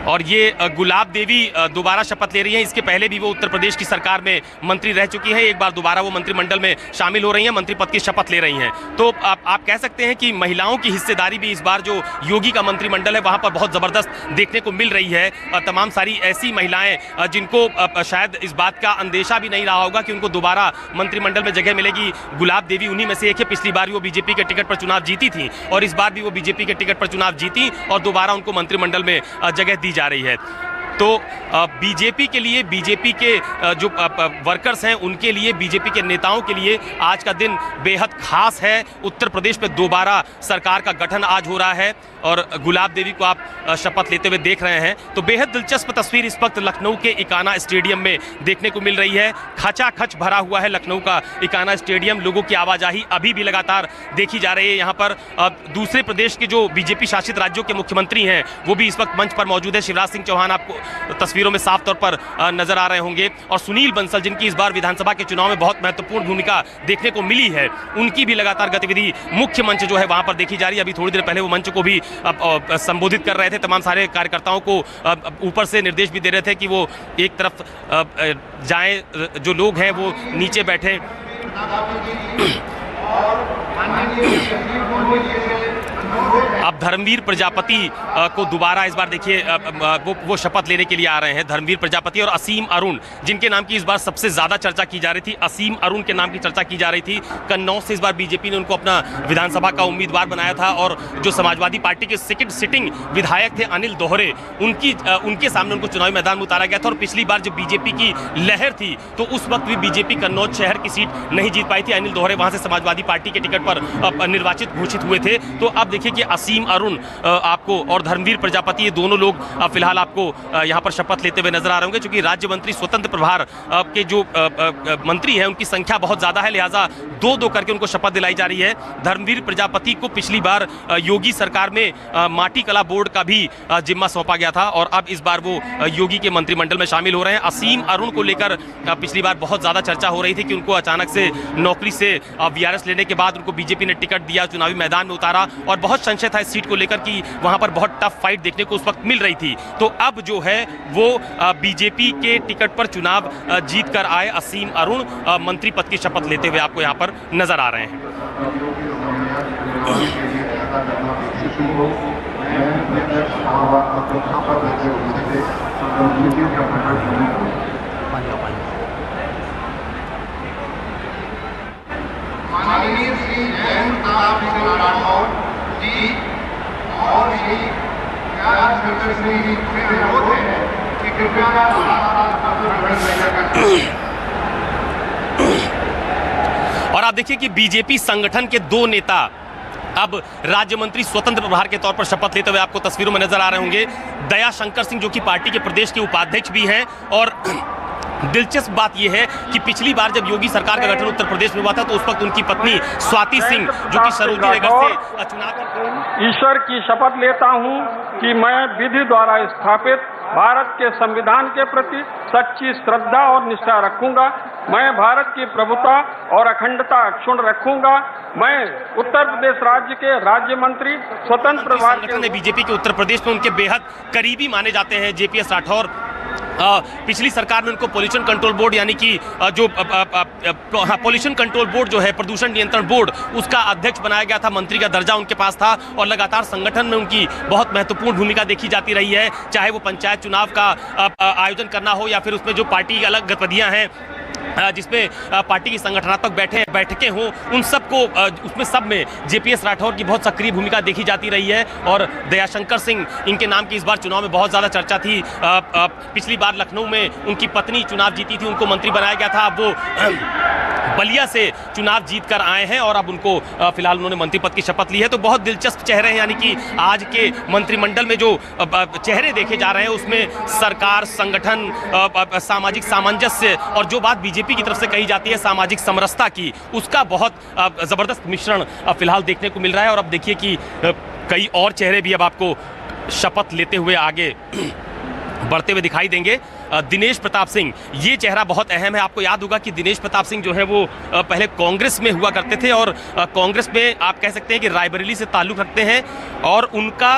[SPEAKER 6] और ये गुलाब देवी दोबारा शपथ ले रही हैं। इसके पहले भी वो उत्तर प्रदेश की सरकार में मंत्री रह चुकी हैं, एक बार दोबारा वो मंत्रिमंडल में शामिल हो रही हैं, मंत्री पद की शपथ ले रही हैं। तो आप कह सकते हैं कि महिलाओं की हिस्सेदारी भी इस बार जो योगी का मंत्रिमंडल है वहाँ पर बहुत ज़बरदस्त देखने को मिल रही है। तमाम सारी ऐसी महिलाएं जिनको शायद इस बात का अंदेशा भी नहीं रहा होगा कि उनको दोबारा मंत्रिमंडल में जगह मिलेगी। गुलाब देवी उन्हीं में से एक है। पिछली बार भी वो बीजेपी के टिकट पर चुनाव जीती थी और इस बार भी वो बीजेपी के टिकट पर चुनाव जीती और दोबारा उनको मंत्रिमंडल में जगह दी जा रही है। तो बीजेपी के लिए, बीजेपी के जो वर्कर्स हैं उनके लिए, बीजेपी के नेताओं के लिए आज का दिन बेहद खास है। उत्तर प्रदेश में दोबारा सरकार का गठन आज हो रहा है और गुलाब देवी को आप शपथ लेते हुए देख रहे हैं। तो बेहद दिलचस्प तस्वीर इस वक्त लखनऊ के इकाना स्टेडियम में देखने को मिल रही है। खचाखच भरा हुआ है लखनऊ का इकाना स्टेडियम। लोगों की आवाजाही अभी भी लगातार देखी जा रही है। यहाँ पर दूसरे प्रदेश के जो बीजेपी शासित राज्यों के मुख्यमंत्री हैं वो भी इस वक्त मंच पर मौजूद है। शिवराज सिंह चौहान आपको तस्वीरों में साफ तौर पर नजर आ रहे होंगे। और सुनील बंसल, जिनकी इस बार विधानसभा के चुनाव में बहुत महत्वपूर्ण भूमिका देखने को मिली है, उनकी भी लगातार गतिविधि मुख्य मंच जो है वहां पर देखी जा रही है। अभी थोड़ी देर पहले वो मंच को भी संबोधित कर रहे थे, तमाम सारे कार्यकर्ताओं को ऊपर से निर्देश भी दे रहे थे कि वो एक तरफ जाएं, जो लोग हैं वो नीचे बैठे। अब धर्मवीर प्रजापति को दोबारा इस बार देखिए वो शपथ लेने के लिए आ रहे हैं। धर्मवीर प्रजापति और असीम अरुण, जिनके नाम की इस बार सबसे ज्यादा चर्चा की जा रही थी, असीम अरुण के नाम की चर्चा की जा रही थी। कन्नौज से इस बार बीजेपी ने उनको अपना विधानसभा का उम्मीदवार बनाया था और जो समाजवादी पार्टी के सेकंड सिटिंग विधायक थे अनिल दोहरे, उनके सामने उनको चुनावी मैदान में उतारा गया था। और पिछली बार जब बीजेपी की लहर थी तो उस वक्त भी बीजेपी कन्नौज शहर की सीट नहीं जीत पाई थी। अनिल दोहरे वहां से समाजवादी पार्टी के टिकट पर निर्वाचित घोषित हुए थे। तो अब देखिए कि असीम अरुण आपको और धर्मवीर प्रजापति, ये दोनों लोग फिलहाल आपको यहाँ पर शपथ लेते हुए नजर आ रहे होंगे। क्योंकि राज्य मंत्री स्वतंत्र प्रभार के जो मंत्री हैं उनकी संख्या बहुत ज्यादा है, लिहाजा दो करके उनको शपथ दिलाई जा रही है। धर्मवीर प्रजापति को पिछली बार योगी सरकार में माटी कला बोर्ड का भी जिम्मा सौंपा गया था और अब इस बार वो योगी के मंत्रिमंडल में शामिल हो रहे हैं। असीम अरुण को लेकर पिछली बार बहुत ज्यादा चर्चा हो रही थी कि उनको अचानक से नौकरी से वीआरएस लेने के बाद उनको बीजेपी ने टिकट दिया, चुनावी मैदान में उतारा और बहुत संशय था इस सीट को लेकर कि वहां पर बहुत टफ फाइट देखने को उस वक्त मिल रही थी। तो अब जो है वो बीजेपी के टिकट पर चुनाव जीत कर आए असीम अरुण मंत्री पद की शपथ लेते हुए आपको यहां पर नजर आ रहे हैं।
[SPEAKER 12] माननीय श्री जयंत राठौर जी और श्री कि कृपया
[SPEAKER 6] और आप देखिए कि बीजेपी संगठन के दो नेता अब राज्य मंत्री स्वतंत्र प्रभार के तौर पर शपथ लेते हुए आपको तस्वीरों में नजर आ रहे होंगे। दया शंकर सिंह जो कि पार्टी के प्रदेश के उपाध्यक्ष भी हैं और दिलचस्प बात यह है कि पिछली बार जब योगी सरकार का गठन उत्तर प्रदेश में हुआ था तो उस वक्त उनकी पत्नी स्वाति सिंह जो कि सरोजनी नगर से चुनाव
[SPEAKER 9] ईश्वर की शपथ लेता हूं कि मैं विधि द्वारा स्थापित भारत के संविधान के प्रति सच्ची श्रद्धा और निष्ठा रखूंगा। मैं भारत की प्रभुता और अखंडता अक्षुण्ण रखूंगा। मैं उत्तर प्रदेश राज्य के राज्य मंत्री स्वतंत्र प्रभार
[SPEAKER 6] के बीजेपी के उत्तर प्रदेश में उनके बेहद करीबी माने जाते हैं जेपीएस राठौर। पिछली सरकार में उनको पोल्यूशन कंट्रोल बोर्ड यानी कि जो पोल्यूशन कंट्रोल बोर्ड जो है प्रदूषण नियंत्रण बोर्ड, उसका अध्यक्ष बनाया गया था, मंत्री का दर्जा उनके पास था और लगातार संगठन में उनकी बहुत महत्वपूर्ण भूमिका देखी जाती रही है। चाहे वो पंचायत चुनाव का आयोजन करना हो या फिर उसमें जो पार्टी की अलग गतिविधियां हैं जिसमें पार्टी की संगठनात्मक बैठकें हों, उन सबको उसमें सब में जेपीएस राठौर की बहुत सक्रिय भूमिका देखी जाती रही है। और दयाशंकर सिंह इनके नाम की इस बार चुनाव में बहुत ज़्यादा चर्चा थी। पिछली बार लखनऊ में उनकी पत्नी चुनाव जीती थी, उनको मंत्री बनाया गया था। अब वो बलिया से चुनाव जीत कर आए हैं और अब उनको फिलहाल उन्होंने मंत्री पद की शपथ ली है। तो बहुत दिलचस्प चेहरे हैं, यानी कि आज के मंत्रिमंडल में जो चेहरे देखे जा रहे हैं उसमें सरकार, संगठन, सामाजिक सामंजस्य और जो बात बीजेपी की तरफ से कही जाती है सामाजिक समरसता की, उसका बहुत जबरदस्त मिश्रण फिलहाल देखने को मिल रहा है। और अब देखिए कि कई और चेहरे भी अब आपको शपथ लेते हुए आगे बढ़ते हुए दिखाई देंगे। दिनेश प्रताप सिंह, ये चेहरा बहुत अहम है। आपको याद होगा कि दिनेश प्रताप सिंह जो है वो पहले कांग्रेस में हुआ करते थे और कांग्रेस में आप कह सकते हैं कि रायबरेली से ताल्लुक रखते हैं और उनका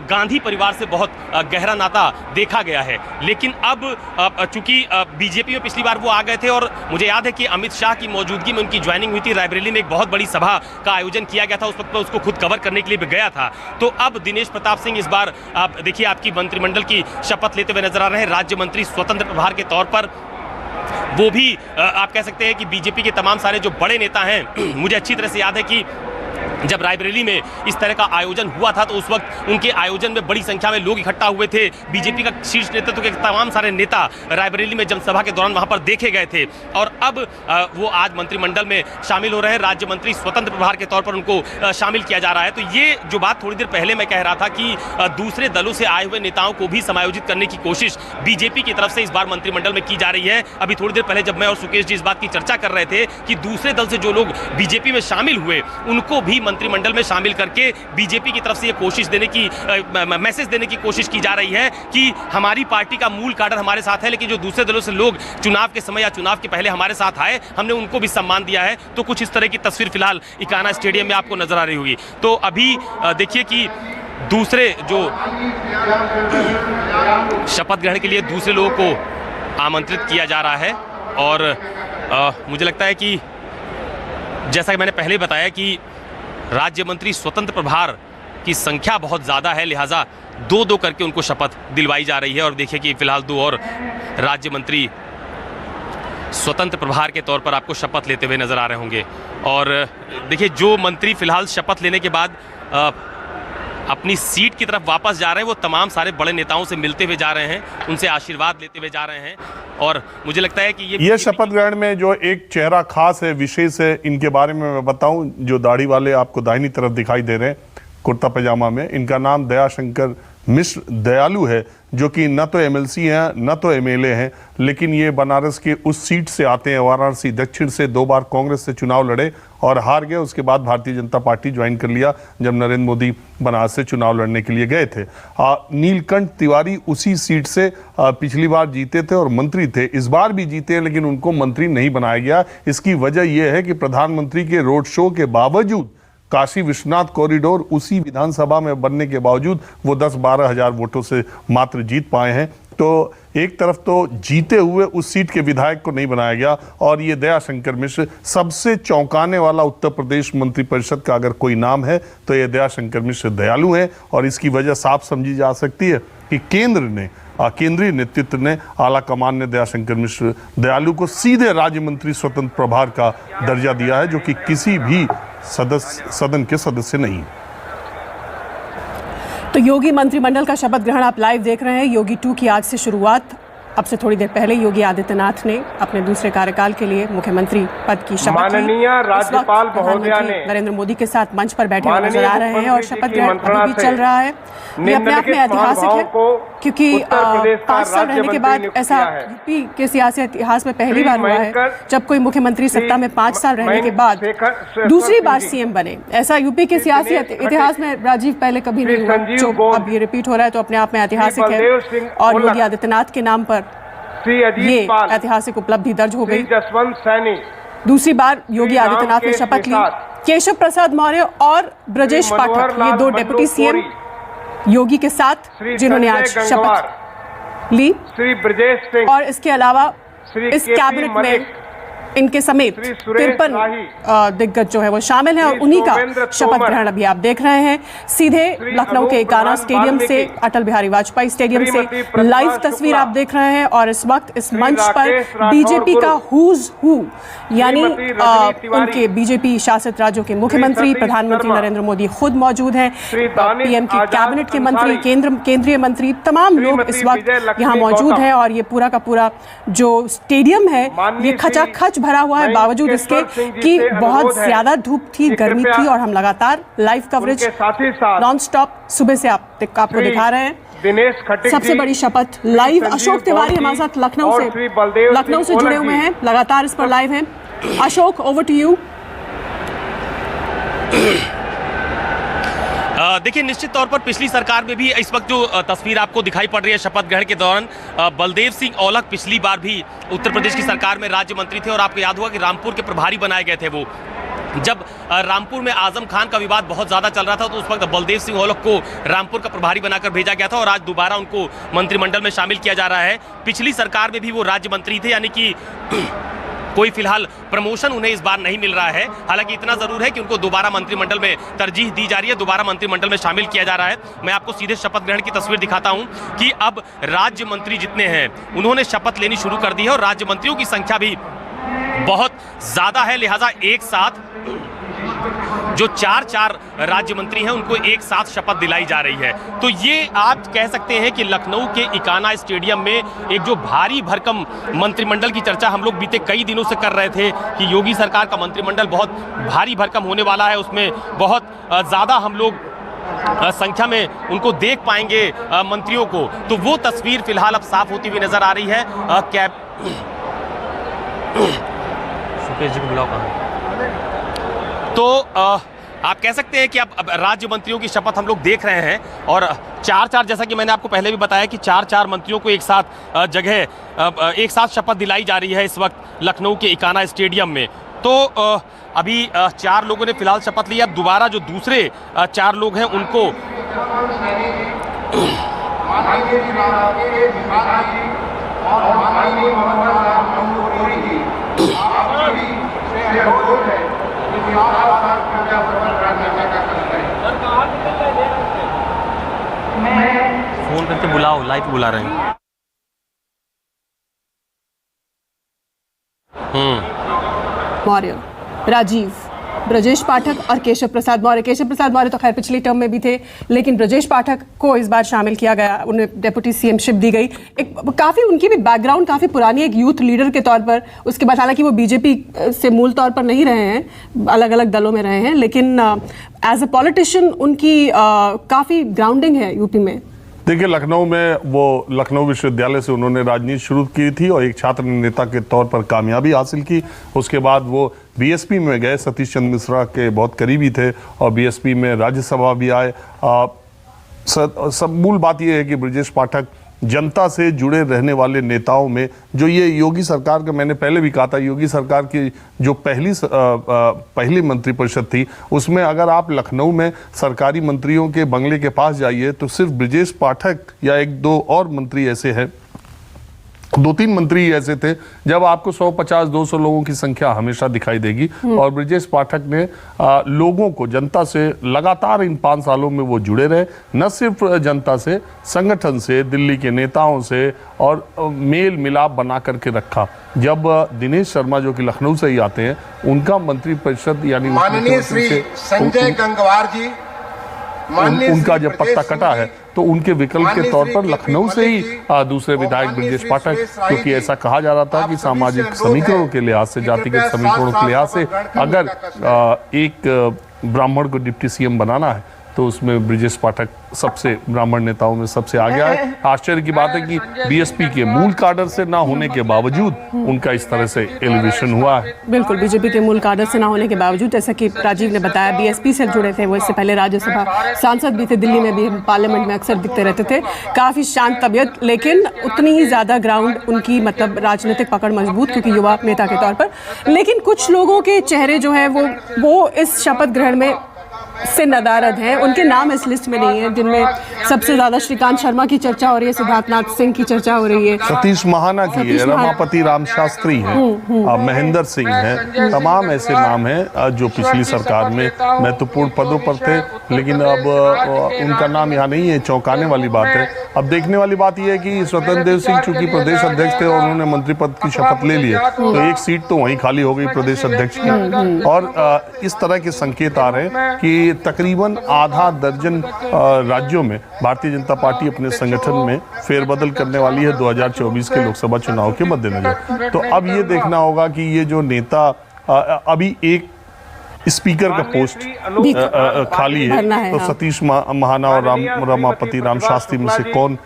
[SPEAKER 6] गांधी परिवार से बहुत गहरा नाता देखा गया है। लेकिन अब चूंकि बीजेपी में पिछली बार वो आ गए थे और मुझे याद है कि अमित शाह की मौजूदगी में उनकी ज्वाइनिंग हुई थी। रायबरेली में एक बहुत बड़ी सभा का आयोजन किया गया था, उस वक्त मैं उसको खुद कवर करने के लिए भी गया था। तो अब दिनेश प्रताप सिंह इस बार आप देखिए आपकी मंत्रिमंडल की शपथ लेते हुए नजर आ रहे हैं राज्य मंत्री स्वतंत्र प्रभार के तौर पर। वो भी आप कह सकते हैं कि बीजेपी के तमाम सारे जो बड़े नेता हैं, मुझे अच्छी तरह से याद है कि जब रायबरेली में इस तरह का आयोजन हुआ था तो उस वक्त उनके आयोजन में बड़ी संख्या में लोग इकट्ठा हुए थे। बीजेपी का शीर्ष नेतृत्व के तमाम सारे नेता रायबरेली में जनसभा के दौरान वहां पर देखे गए थे और अब वो आज मंत्रिमंडल में शामिल हो रहे हैं। राज्य मंत्री स्वतंत्र प्रभार के तौर पर उनको शामिल किया जा रहा है। तो ये जो बात थोड़ी देर पहले मैं कह रहा था कि दूसरे दलों से आए हुए नेताओं को भी समायोजित करने की कोशिश बीजेपी की तरफ से इस बार मंत्रिमंडल में की जा रही है। अभी थोड़ी देर पहले जब मैं और सुकेश जी इस बात की चर्चा कर रहे थे कि दूसरे दल से जो लोग बीजेपी में शामिल हुए उनको भी मंत्रिमंडल में शामिल करके बीजेपी की तरफ से ये कोशिश देने की मैसेज देने की कोशिश की जा रही है कि हमारी पार्टी का मूल काडर हमारे साथ है, लेकिन जो दूसरे दलों से लोग चुनाव के समय या चुनाव के पहले हमारे साथ आए, हमने उनको भी सम्मान दिया है। तो कुछ इस तरह की तस्वीर फिलहाल इकाना स्टेडियम में आपको नजर आ रही होगी। तो अभी देखिए कि दूसरे जो शपथ ग्रहण के लिए दूसरे लोगों को आमंत्रित किया जा रहा है और मुझे लगता है कि जैसा कि मैंने पहले बताया कि राज्य मंत्री स्वतंत्र प्रभार की संख्या बहुत ज़्यादा है, लिहाजा दो दो करके उनको शपथ दिलवाई जा रही है। और देखिए कि फिलहाल दो और राज्य मंत्री स्वतंत्र प्रभार के तौर पर आपको शपथ लेते हुए नजर आ रहे होंगे। और देखिए जो मंत्री फिलहाल शपथ लेने के बाद अपनी सीट की तरफ वापस जा रहे हैं, वो तमाम सारे बड़े नेताओं से मिलते हुए जा रहे हैं, उनसे आशीर्वाद लेते हुए जा रहे हैं। और मुझे लगता है कि ये
[SPEAKER 10] शपथ ग्रहण में जो एक चेहरा खास है, विशेष है, इनके बारे में मैं बताऊं, जो दाढ़ी वाले आपको दाहिनी तरफ दिखाई दे रहे हैं कुर्ता पैजामा में, इनका नाम दयाशंकर मिश्र दयालु है, जो कि न तो एमएलसी हैं न तो एमएलए हैं, लेकिन ये बनारस के उस सीट से आते हैं, वाराणसी दक्षिण से 2 बार कांग्रेस से चुनाव लड़े और हार गए। उसके बाद भारतीय जनता पार्टी ज्वाइन कर लिया जब नरेंद्र मोदी बनारस से चुनाव लड़ने के लिए गए थे। नीलकंठ तिवारी उसी सीट से पिछली बार जीते थे और मंत्री थे, इस बार भी जीते हैं, लेकिन उनको मंत्री नहीं बनाया गया। इसकी वजह यह है कि प्रधानमंत्री के रोड शो के बावजूद काशी विश्वनाथ कॉरिडोर उसी विधानसभा में बनने के बावजूद वो 10-12 हजार वोटों से मात्र जीत पाए हैं। तो एक तरफ तो जीते हुए उस सीट के विधायक को नहीं बनाया गया, और ये दयाशंकर मिश्र सबसे चौंकाने वाला उत्तर प्रदेश मंत्रिपरिषद का अगर कोई नाम है तो ये दयाशंकर मिश्र दयालु हैं। और इसकी वजह साफ समझी जा सकती है कि केंद्रीय नेतृत्व ने, आला कमान ने दयाशंकर मिश्र दयालु को सीधे राज्य मंत्री स्वतंत्र प्रभार का दर्जा दिया है, जो कि किसी भी सदन के सदस्य नहीं।
[SPEAKER 13] तो योगी मंत्रिमंडल का शपथ ग्रहण आप लाइव देख रहे हैं। योगी 2 की आज से शुरुआत। अब से थोड़ी देर पहले योगी आदित्यनाथ ने अपने दूसरे कार्यकाल के लिए मुख्यमंत्री पद की शपथ ली।
[SPEAKER 9] माननीय राज्यपाल महोदया ने
[SPEAKER 13] नरेंद्र मोदी के साथ मंच पर बैठे हुए नजर आ रहे हैं और शपथ ग्रहण अभी भी चल रहा है। ये अपने आप में ऐतिहासिक है, क्योंकि 5 साल रहने के बाद ऐसा यूपी के सियासी इतिहास में पहली बार हुआ है जब कोई मुख्यमंत्री सत्ता में 5 साल रहने के बाद दूसरी बार सीएम बने। ऐसा यूपी के सियासी इतिहास में राजीव पहले कभी नहीं हुआ, जो अब ये रिपीट हो रहा है, तो अपने आप में ऐतिहासिक है। और योगी आदित्यनाथ के नाम पर ये ऐतिहासिक उपलब्धि दर्ज हो गई।
[SPEAKER 9] जसवंत सैनी
[SPEAKER 13] दूसरी बार योगी आदित्यनाथ ने शपथ ली। केशव प्रसाद मौर्य और ब्रजेश पाठक, ये 2 डेप्यूटी सीएम योगी के साथ जिन्होंने आज शपथ ली।
[SPEAKER 9] श्री ब्रजेश सिंह
[SPEAKER 13] और इसके अलावा इस कैबिनेट में इनके समेत 53 दिग्गज जो है वो शामिल हैं, और उन्हीं का शपथ ग्रहण अभी आप देख रहे हैं। सीधे लखनऊ के इकाना स्टेडियम से, अटल बिहारी वाजपेयी स्टेडियम से लाइव तस्वीर आप देख रहे हैं। और इस वक्त इस मंच पर बीजेपी का हुज हू, यानी उनके बीजेपी शासित राज्यों के मुख्यमंत्री, प्रधानमंत्री नरेंद्र मोदी खुद मौजूद हैं, पीएम की कैबिनेट के मंत्री, केंद्रीय मंत्री, तमाम लोग इस वक्त यहाँ मौजूद हैं। और ये पूरा का पूरा जो स्टेडियम है ये खचाखच भरा हुआ है, बावजूद इसके कि बहुत ज्यादा धूप थी, गर्मी थी, और हम लगातार लाइव कवरेज नॉन स्टॉप सुबह से आपको दिखा रहे हैं। सबसे बड़ी शपथ लाइव। अशोक तिवारी हमारे साथ लखनऊ से जुड़े हुए हैं, लगातार इस पर लाइव हैं। Ashok, over to you.
[SPEAKER 6] देखिए, निश्चित तौर पर पिछली सरकार में भी इस वक्त जो तस्वीर आपको दिखाई पड़ रही है शपथ ग्रहण के दौरान, बलदेव सिंह औलख पिछली बार भी उत्तर प्रदेश की सरकार में राज्य मंत्री थे, और आपको याद होगा कि रामपुर के प्रभारी बनाए गए थे वो। जब रामपुर में आजम खान का विवाद बहुत ज़्यादा चल रहा था, तो उस वक्त बलदेव सिंह औलख को रामपुर का प्रभारी बनाकर भेजा गया था, और आज दोबारा उनको मंत्रिमंडल में शामिल किया जा रहा है। पिछली सरकार में भी वो राज्य मंत्री थे, यानी कि कोई फिलहाल प्रमोशन उन्हें इस बार नहीं मिल रहा है। हालांकि इतना जरूर है कि उनको दोबारा मंत्रिमंडल में तरजीह दी जा रही है, दोबारा मंत्रिमंडल में शामिल किया जा रहा है। मैं आपको सीधे शपथ ग्रहण की तस्वीर दिखाता हूं कि अब राज्य मंत्री जितने हैं उन्होंने शपथ लेनी शुरू कर दी है, और राज्य मंत्रियों की संख्या भी बहुत ज्यादा है, लिहाजा एक साथ जो 4 राज्य मंत्री हैं उनको एक साथ शपथ दिलाई जा रही है। तो ये आप कह सकते हैं कि लखनऊ के इकाना स्टेडियम में एक जो भारी भरकम मंत्रिमंडल की चर्चा हम लोग बीते कई दिनों से कर रहे थे कि योगी सरकार का मंत्रिमंडल बहुत भारी भरकम होने वाला है, उसमें बहुत ज़्यादा हम लोग संख्या में उनको देख पाएंगे मंत्रियों को, तो वो तस्वीर फिलहाल अब साफ होती हुई नजर आ रही है। तो आप कह सकते हैं कि अब राज्य मंत्रियों की शपथ हम लोग देख रहे हैं और 4-4, जैसा कि मैंने आपको पहले भी बताया कि 4-4 मंत्रियों को एक साथ शपथ दिलाई जा रही है इस वक्त लखनऊ के इकाना स्टेडियम में। तो अभी 4 लोगों ने फिलहाल शपथ लिया। दोबारा जो दूसरे 4 लोग हैं उनको फोन करके बुलाओ, लाइव बुला रहे हैं।
[SPEAKER 13] मौर्य, राजीव, ब्रजेश पाठक और केशव प्रसाद मौर्य। केशव प्रसाद मौर्य तो खैर पिछली टर्म में भी थे, लेकिन ब्रजेश पाठक को इस बार शामिल किया गया, उन्हें डेप्यूटी सीएमशिप दी गई। एक काफ़ी उनकी भी बैकग्राउंड काफ़ी पुरानी, एक यूथ लीडर के तौर पर। उसके बाद हालांकि वो बीजेपी से मूल तौर पर नहीं रहे हैं, अलग अलग दलों में रहे हैं, लेकिन एज अ पॉलिटिशियन उनकी काफ़ी ग्राउंडिंग है यूपी में।
[SPEAKER 10] देखिए, लखनऊ में वो लखनऊ विश्वविद्यालय से उन्होंने राजनीति शुरू की थी और एक छात्र नेता के तौर पर कामयाबी हासिल की। उसके बाद वो बीएसपी में गए, सतीश चंद्र मिश्रा के बहुत करीबी थे और बीएसपी में राज्यसभा भी आए। सब मूल बात यह है कि ब्रजेश पाठक जनता से जुड़े रहने वाले नेताओं में, जो ये योगी सरकार का, मैंने पहले भी कहा था, योगी सरकार की जो पहली मंत्रिपरिषद थी, उसमें अगर आप लखनऊ में सरकारी मंत्रियों के बंगले के पास जाइए तो सिर्फ ब्रजेश पाठक या 1-2 और मंत्री ऐसे हैं, 2-3 मंत्री ऐसे थे जब आपको 150-200 लोगों की संख्या हमेशा दिखाई देगी। और ब्रजेश पाठक ने लोगों को, जनता से लगातार इन 5 सालों में वो जुड़े रहे, न सिर्फ जनता से, संगठन से, दिल्ली के नेताओं से, और मेल मिलाप बना करके रखा। जब दिनेश शर्मा जो कि लखनऊ से ही आते हैं, उनका मंत्रिपरिषद यानी
[SPEAKER 12] माननीय श्री संजय गंगवार जी,
[SPEAKER 10] उनका जब पत्ता कटा है तो उनके विकल्प के तौर पर लखनऊ से ही दूसरे विधायक ब्रजेश पाठक, क्योंकि ऐसा कहा जा रहा था कि सामाजिक समीकरणों के लिहाज से, जातिगत समीकरणों के लिहाज से अगर एक ब्राह्मण को डिप्टी सीएम बनाना है तो उसमें ब्रजेश पाठक सबसे, ब्राह्मण नेताओं में सबसे आगे आए। आश्चर्य की बात है कि बीएसपी के मूल काडर से ना होने के बावजूद उनका इस तरह से एलिवेशन हुआ है।
[SPEAKER 13] बिल्कुल, बीजेपी के मूल काडर से ना होने के बावजूद, जैसा कि राजीव ने बताया, बीएसपी से जुड़े थे वो, इससे पहले राज्यसभा सांसद भी थे, दिल्ली में भी पार्लियामेंट में अक्सर दिखते रहते थे, काफ़ी शांत तबीयत, लेकिन उतनी ही ज़्यादा ग्राउंड उनकी, मतलब राजनीतिक पकड़ मजबूत, क्योंकि युवा नेता के तौर पर। लेकिन कुछ लोगों के चेहरे जो है वो इस शपथ ग्रहण में से नदारद है, उनके नाम इस लिस्ट में नहीं है, जिनमें सबसे ज्यादा श्रीकांत शर्मा की चर्चा हो रही है, सिद्धार्थनाथ सिंह की चर्चा हो रही है,
[SPEAKER 10] सतीश महाना की है, रमापति राम शास्त्री है, महेंद्र सिंह है, तमाम ऐसे नाम हैं जो पिछली सरकार में महत्वपूर्ण पदों पर थे, लेकिन अब उनका नाम यहाँ नहीं है। चौंकाने वाली बात है। अब देखने वाली बात यह है कि स्वतंत्र देव सिंह चूंकि प्रदेश अध्यक्ष थे और उन्होंने मंत्री पद की शपथ ले ली है, तो एक सीट तो वहीं खाली हो गई प्रदेश अध्यक्ष की। और इस तरह के संकेत आ रहे हैं कि तकरीबन आधा दर्जन राज्यों में भारतीय जनता पार्टी अपने संगठन में फेरबदल करने वाली है 2024 के लोकसभा चुनाव के मद्देनजर। तो अब ये देखना होगा कि ये जो नेता, अभी एक स्पीकर का पोस्ट खाली है, तो सतीश महाना और रमापति राम शास्त्री में से कौन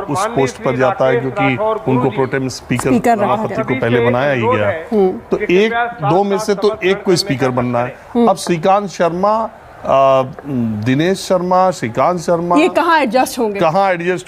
[SPEAKER 10] उस पोस्ट पर जाता है, क्योंकि उनको प्रोटेम स्पीकर रमापति को पहले बनाया ही गया। तो 1-2 में से तो एक को स्पीकर बनना है। अब श्रीकांत शर्मा, दिनेश शर्मा, श्रीकांत शर्मा,
[SPEAKER 13] ये कहाँ एडजस्ट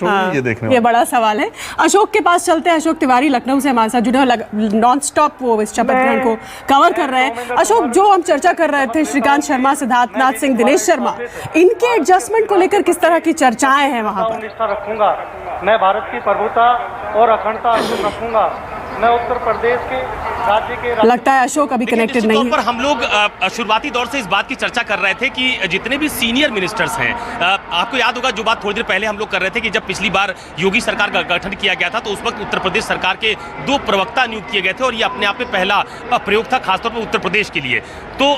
[SPEAKER 13] होंगे,
[SPEAKER 10] ये देखने
[SPEAKER 13] ये बड़ा सवाल है। अशोक के पास चलते हैं। अशोक तिवारी लखनऊ से हमारे साथ जुड़े हैं, नॉन स्टॉप वो इस शपथ ग्रहण को कवर कर रहे हैं। अशोक, जो हम चर्चा कर रहे थे, श्रीकांत शर्मा, सिद्धार्थनाथ सिंह, दिनेश शर्मा, इनके एडजस्टमेंट को लेकर किस तरह की चर्चाएं हैं वहाँ पर?
[SPEAKER 14] निष्ठा रखूंगा मैं, भारत की प्रभुता और अखंडता रखूंगा मैं, उत्तर प्रदेश के राज्य के।
[SPEAKER 13] लगता है अशोक अभी कनेक्टेड नहीं है।
[SPEAKER 6] पर हम लोग शुरुआती दौर से इस बात की चर्चा कर रहे थे कि जितने भी सीनियर मिनिस्टर्स हैं, आपको याद होगा जो बात थोड़ी देर पहले हम लोग कर रहे थे कि जब पिछली बार योगी सरकार का गठन किया गया था तो उस वक्त उत्तर प्रदेश सरकार के 2 प्रवक्ता नियुक्त किए गए थे और ये अपने आप में पहला प्रयोग था, खासतौर पर उत्तर प्रदेश के लिए। तो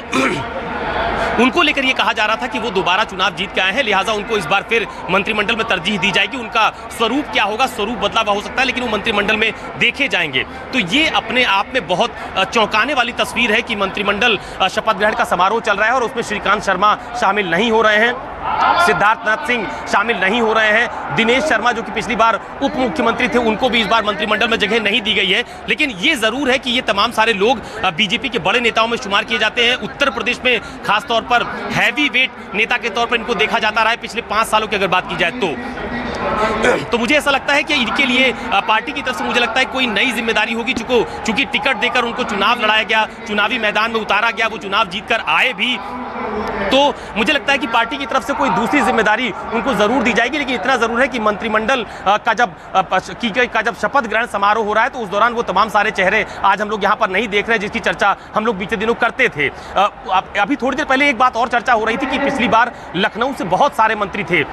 [SPEAKER 6] उनको लेकर ये कहा जा रहा था कि वो दोबारा चुनाव जीत के आए हैं, लिहाजा उनको इस बार फिर मंत्रिमंडल में तरजीह दी जाएगी। उनका स्वरूप क्या होगा, स्वरूप बदला हुआ हो सकता है, लेकिन वो मंत्रिमंडल में देखे जाएंगे। तो ये अपने आप में बहुत चौंकाने वाली तस्वीर है कि मंत्रिमंडल शपथ ग्रहण का समारोह चल रहा है और उसमें श्रीकांत शर्मा शामिल नहीं हो रहे हैं। सिद्धार्थनाथ सिंह शामिल नहीं हो रहे हैं। दिनेश शर्मा जो कि पिछली बार उप मुख्यमंत्री थे, उनको भी इस बार मंत्रिमंडल में जगह नहीं दी गई है। लेकिन ये जरूर है कि ये तमाम सारे लोग बीजेपी के बड़े नेताओं में शुमार किए जाते हैं। उत्तर प्रदेश में खासतौर पर हैवी वेट नेता के तौर पर इनको देखा जाता रहा है पिछले 5 सालों की अगर बात की जाए तो मुझे ऐसा लगता है कि इनके लिए पार्टी की तरफ से मुझे लगता है कोई नई जिम्मेदारी होगी। चूंकि टिकट देकर उनको चुनाव लड़ाया गया, चुनावी मैदान में उतारा गया, वो चुनाव जीतकर आए भी, तो मुझे लगता है कि पार्टी की तरफ से कोई दूसरी जिम्मेदारी उनको जरूर दी जाएगी। लेकिन इतना जरूर है कि मंत्रिमंडल का जब शपथ ग्रहण समारोह हो रहा है तो उस दौरान वो तमाम सारे चेहरे आज हम लोग यहाँ पर नहीं देख रहे, जिसकी चर्चा हम लोग बीते दिनों करते थे। अभी थोड़ी देर पहले एक बात और चर्चा हो रही थी कि पिछली बार लखनऊ से बहुत सारे मंत्री थे।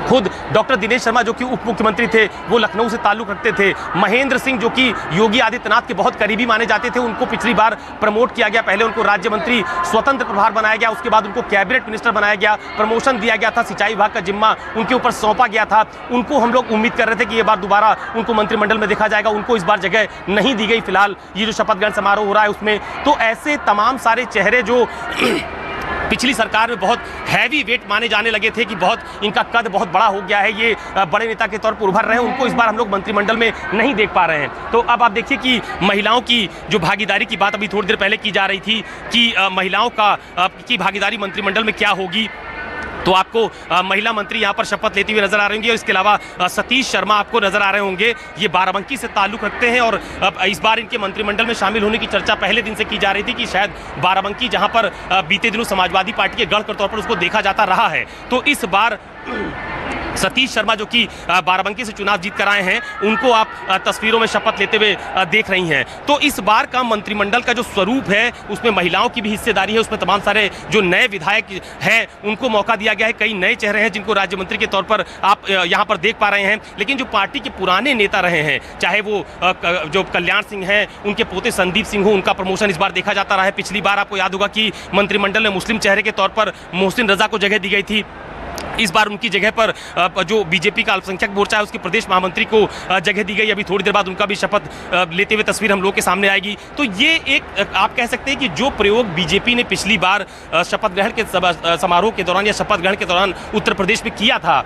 [SPEAKER 6] खुद डॉक्टर दिनेश शर्मा जो कि उप मुख्यमंत्री थे, वो लखनऊ से ताल्लुक रखते थे। महेंद्र सिंह जो कि योगी आदित्यनाथ के बहुत करीबी माने जाते थे, उनको पिछली बार प्रमोट किया गया। पहले उनको राज्य मंत्री स्वतंत्र प्रभार बनाया गया, उसके बाद उनको कैबिनेट मिनिस्टर बनाया गया, प्रमोशन दिया गया था, सिंचाई विभाग का जिम्मा उनके ऊपर सौंपा गया था। उनको हम लोग उम्मीद कर रहे थे कि ये बार दोबारा उनको मंत्रिमंडल में देखा जाएगा। उनको इस बार जगह नहीं दी गई। फिलहाल ये जो शपथ ग्रहण समारोह हो रहा है उसमें तो ऐसे तमाम सारे चेहरे जो पिछली सरकार में बहुत हैवी वेट माने जाने लगे थे कि बहुत इनका कद बहुत बड़ा हो गया है, ये बड़े नेता के तौर पर उभर रहे हैं, उनको इस बार हम लोग मंत्रिमंडल में नहीं देख पा रहे हैं। तो अब आप देखिए कि महिलाओं की जो भागीदारी की बात अभी थोड़ी देर पहले की जा रही थी कि महिलाओं की भागीदारी मंत्रिमंडल में क्या होगी, तो आपको महिला मंत्री यहाँ पर शपथ लेती हुई नजर आ रही होंगी। और इसके अलावा सतीश शर्मा आपको नजर आ रहे होंगे, ये बाराबंकी से ताल्लुक रखते हैं और इस बार इनके मंत्रिमंडल में शामिल होने की चर्चा पहले दिन से की जा रही थी कि शायद बाराबंकी जहाँ पर बीते दिनों समाजवादी पार्टी के गढ़ के तौर पर उसको देखा जाता रहा है, तो इस बार सतीश शर्मा जो कि बाराबंकी से चुनाव जीत कर आए हैं, उनको आप तस्वीरों में शपथ लेते हुए देख रही हैं। तो इस बार का मंत्रिमंडल का जो स्वरूप है उसमें महिलाओं की भी हिस्सेदारी है, उसमें तमाम सारे जो नए विधायक हैं उनको मौका दिया गया है। कई नए चेहरे हैं जिनको राज्य मंत्री के तौर पर आप यहाँ पर देख पा रहे हैं। लेकिन जो पार्टी के पुराने नेता रहे हैं, चाहे वो जो कल्याण सिंह हैं, उनके पोते संदीप सिंह हो, उनका प्रमोशन इस बार देखा जाता रहा है। पिछली बार आपको याद होगा कि मंत्रिमंडल में मुस्लिम चेहरे के तौर पर मोहसिन रजा को जगह दी गई थी। इस बार उनकी जगह पर जो बीजेपी का अल्पसंख्यक मोर्चा है उसके प्रदेश महामंत्री को जगह दी गई। अभी थोड़ी देर बाद उनका भी शपथ लेते हुए तस्वीर हम लोग के सामने आएगी। तो ये एक आप कह सकते हैं कि जो प्रयोग बीजेपी ने पिछली बार शपथ ग्रहण के समारोह के दौरान या शपथ ग्रहण के दौरान उत्तर प्रदेश में किया था,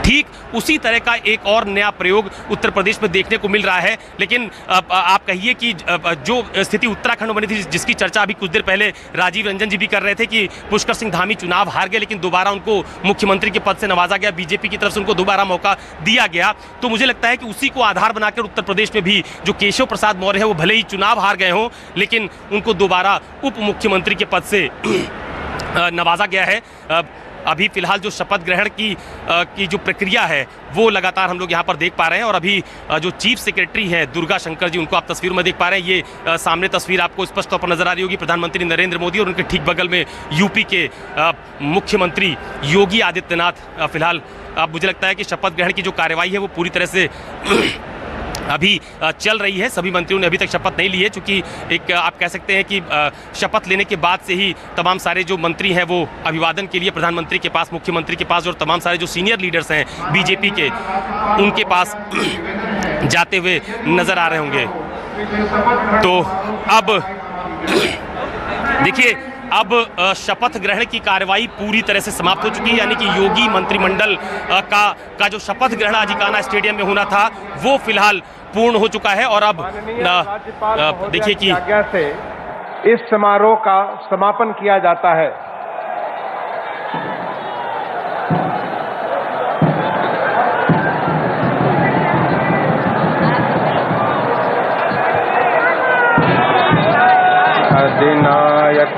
[SPEAKER 6] ठीक उसी तरह का एक और नया प्रयोग उत्तर प्रदेश में देखने को मिल रहा है। लेकिन आप कहिए कि जो स्थिति उत्तराखंड में बनी थी, जिसकी चर्चा अभी कुछ देर पहले राजीव रंजन जी भी कर रहे थे कि पुष्कर सिंह धामी चुनाव हार गए लेकिन दोबारा उनको मुख्यमंत्री के पद से नवाजा गया, बीजेपी की तरफ से उनको दोबारा मौका दिया गया। तो मुझे लगता है कि उसी को आधार बनाकर उत्तर प्रदेश में भी जो केशव प्रसाद मौर्य है, वो भले ही चुनाव हार गए हों लेकिन उनको दोबारा उप मुख्यमंत्री के पद से नवाजा गया है। अभी फिलहाल जो शपथ ग्रहण की जो प्रक्रिया है वो लगातार हम लोग यहाँ पर देख पा रहे हैं। और अभी जो चीफ सेक्रेटरी हैं दुर्गा शंकर जी, उनको आप तस्वीरों में देख पा रहे हैं। ये सामने तस्वीर आपको स्पष्ट तौर पर नजर आ रही होगी, प्रधानमंत्री नरेंद्र मोदी और उनके ठीक बगल में यूपी के मुख्यमंत्री योगी आदित्यनाथ। फिलहाल अब मुझे लगता है कि शपथ ग्रहण की जो कार्यवाही है वो पूरी तरह से अभी चल रही है। सभी मंत्रियों ने अभी तक शपथ नहीं ली है, क्योंकि एक आप कह सकते हैं कि शपथ लेने के बाद से ही तमाम सारे जो मंत्री हैं वो अभिवादन के लिए प्रधानमंत्री के पास, मुख्यमंत्री के पास और तमाम सारे जो सीनियर लीडर्स हैं बीजेपी के, उनके पास जाते हुए नजर आ रहे होंगे। तो अब देखिए, अब शपथ ग्रहण की कार्यवाही पूरी तरह से समाप्त हो चुकी है, यानी कि योगी मंत्रिमंडल का जो शपथ ग्रहण आज इकाना स्टेडियम में होना था वो फिलहाल पूर्ण हो चुका है। और अब देखिए कि
[SPEAKER 3] आज्ञा से इस समारोह का समापन किया जाता है। अधिनायक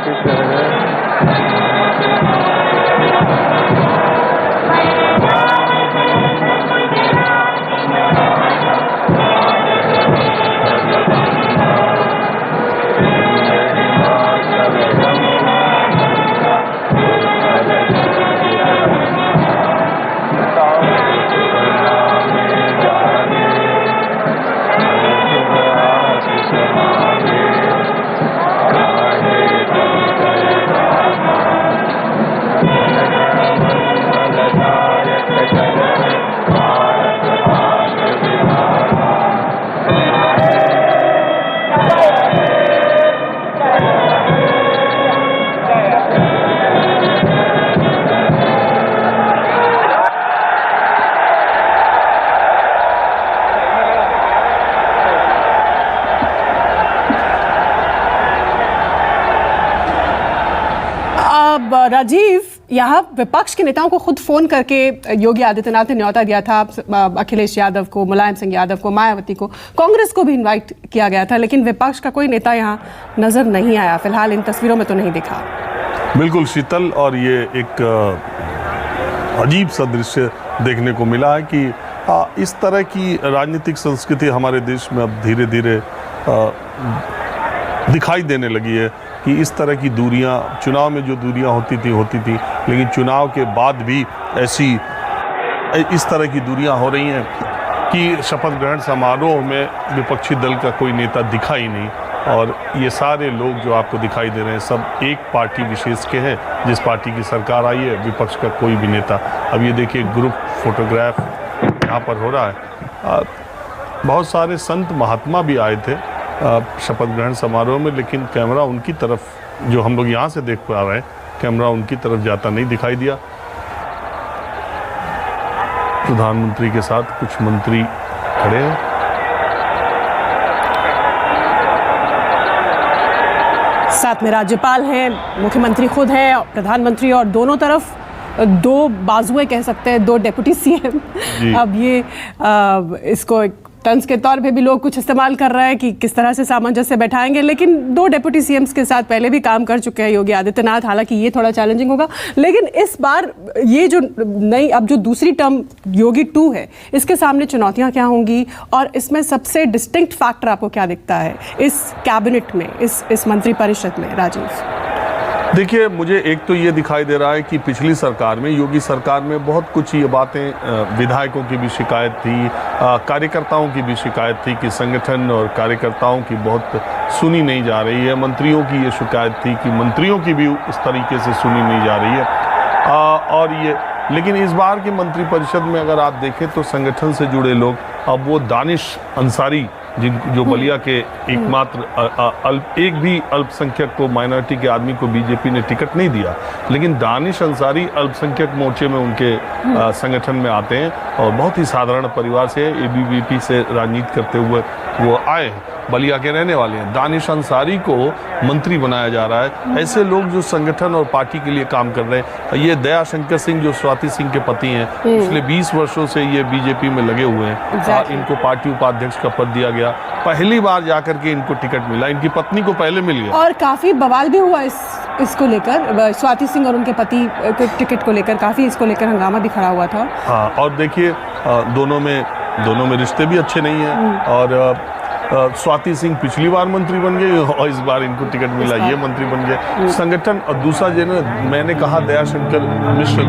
[SPEAKER 13] राजीव, यहाँ विपक्ष के नेताओं को खुद फोन करके योगी आदित्यनाथ ने न्योता दिया था, अखिलेश यादव को, मुलायम सिंह यादव को, मायावती को, कांग्रेस को भी इनवाइट किया गया था, लेकिन विपक्ष का कोई नेता यहाँ नजर नहीं आया। फिलहाल इन तस्वीरों में तो नहीं दिखा।
[SPEAKER 10] बिल्कुल शीतल, और ये एक अजीब सा दृश्य देखने को मिला है कि इस तरह की राजनीतिक संस्कृति हमारे देश में अब धीरे धीरे दिखाई देने लगी है कि इस तरह की दूरियां, चुनाव में जो दूरियां होती थी, लेकिन चुनाव के बाद भी इस तरह की दूरियां हो रही हैं कि शपथ ग्रहण समारोह में विपक्षी दल का कोई नेता दिखा ही नहीं, और ये सारे लोग जो आपको दिखाई दे रहे हैं सब एक पार्टी विशेष के हैं, जिस पार्टी की सरकार आई है, विपक्ष का कोई भी नेता। अब ये देखिए ग्रुप फोटोग्राफ यहाँ पर हो रहा है। बहुत सारे संत महात्मा भी आए थे शपथ ग्रहण समारोह में, लेकिन कैमरा उनकी तरफ, जो हम लोग यहाँ से देख पा रहे हैं, कैमरा उनकी तरफ जाता नहीं दिखाई दिया। प्रधानमंत्री के साथ कुछ मंत्री खड़े हैं।
[SPEAKER 13] साथ में राज्यपाल हैं, मुख्यमंत्री खुद हैं, प्रधानमंत्री, और दोनों तरफ दो बाजुएं कह सकते हैं, दो डेप्यूटी सीएम। अब ये इसको तंज के तौर पे भी लोग कुछ इस्तेमाल कर रहे हैं कि किस तरह से सामंजस्य बैठाएंगे, लेकिन दो डेप्यूटी सीएम्स के साथ पहले भी काम कर चुके हैं योगी आदित्यनाथ। हालांकि ये थोड़ा चैलेंजिंग होगा, लेकिन इस बार ये जो नई, अब जो दूसरी टर्म योगी 2 है, इसके सामने चुनौतियां क्या होंगी, और इसमें सबसे डिस्टिंक्ट फैक्टर आपको क्या दिखता है इस कैबिनेट में, इस मंत्रिपरिषद में? राजीव,
[SPEAKER 10] देखिए, मुझे एक तो ये दिखाई दे रहा है कि पिछली सरकार में, योगी सरकार में, बहुत कुछ ये बातें, विधायकों की भी शिकायत थी, कार्यकर्ताओं की भी शिकायत थी कि संगठन और कार्यकर्ताओं की बहुत सुनी नहीं जा रही है। मंत्रियों की ये शिकायत थी कि मंत्रियों की भी उस तरीके से सुनी नहीं जा रही है। और ये, लेकिन इस बार की मंत्रिपरिषद में अगर आप देखें तो संगठन से जुड़े लोग, अब वो दानिश अंसारी, जो बलिया के एकमात्र एक भी अल्पसंख्यक को, माइनॉरिटी के आदमी को बीजेपी ने टिकट नहीं दिया, लेकिन दानिश अंसारी अल्पसंख्यक मोर्चे में उनके संगठन में आते हैं और बहुत ही साधारण परिवार से, एबीवीपी से राजनीति करते हुए वो आए हैं, बलिया के रहने वाले हैं। दानिश अंसारी को मंत्री बनाया जा रहा है। ऐसे लोग जो संगठन और पार्टी के लिए काम कर रहे हैं, ये दया शंकर सिंह जो स्वाति सिंह के पति हैं, पिछले 20 वर्षों से ये बीजेपी में लगे हुए हैं। इनको पार्टी उपाध्यक्ष का पद दिया गया, पहली बार जाकर के इनको टिकट मिला, इनकी पत्नी को पहले मिल गया।
[SPEAKER 13] और काफी बवाल भी हुआ इसको लेकर, स्वाति सिंह और उनके पति के टिकट को लेकर काफी इसको लेकर हंगामा भी खड़ा हुआ था।
[SPEAKER 10] हाँ, और देखिए दोनों में रिश्ते भी अच्छे नहीं हैं, और स्वाति सिंह पिछली बार मंत्री बन गई और इस बार इनको टिकट मिला, ये मंत्री बन गए। संगठन, और दूसरा जो मैंने कहा दयाशंकर मिश्र,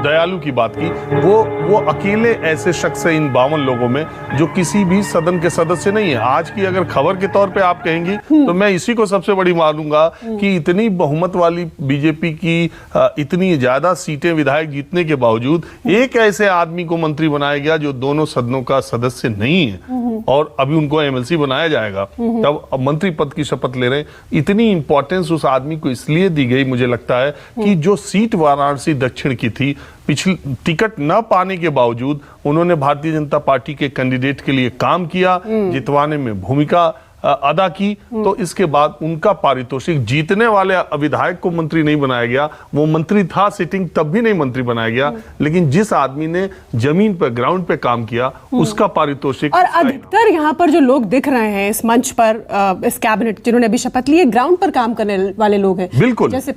[SPEAKER 10] दयालु की बात की, वो अकेले ऐसे शख्स है इन 52 लोगों में जो किसी भी सदन के सदस्य नहीं है। आज की अगर खबर के तौर पे आप कहेंगी तो मैं इसी को सबसे बड़ी मानूंगा कि इतनी बहुमत वाली बीजेपी की इतनी ज्यादा सीटें विधायक जीतने के बावजूद एक ऐसे आदमी को मंत्री बनाया गया जो दोनों सदनों का सदस्य नहीं है, और अभी उनको एमएलसी बनाया जाएगा, तब अब मंत्री पद की शपथ ले रहे हैं। इतनी इंपॉर्टेंस उस आदमी को इसलिए दी गई, मुझे लगता है कि जो सीट वाराणसी दक्षिण की थी, पिछली टिकट न पाने के बावजूद उन्होंने भारतीय जनता पार्टी के कैंडिडेट के लिए काम किया, जितवाने में भूमिका अदा की, तो इसके बाद उनका पारितोषिक, जीतने वाले विधायक को मंत्री नहीं बनाया गया, वो मंत्री था सिटिंग तब भी नहीं मंत्री बनाया गया, लेकिन जिस आदमी ने जमीन पर, ग्राउंड पे काम किया, उसका पारितोषिक।
[SPEAKER 13] और अधिकतर यहाँ पर जो लोग दिख रहे हैं इस मंच पर, इस कैबिनेट जिन्होंने अभी शपथ ली है, ग्राउंड पर काम करने वाले लोग हैं।
[SPEAKER 10] बिल्कुल,
[SPEAKER 13] जैसे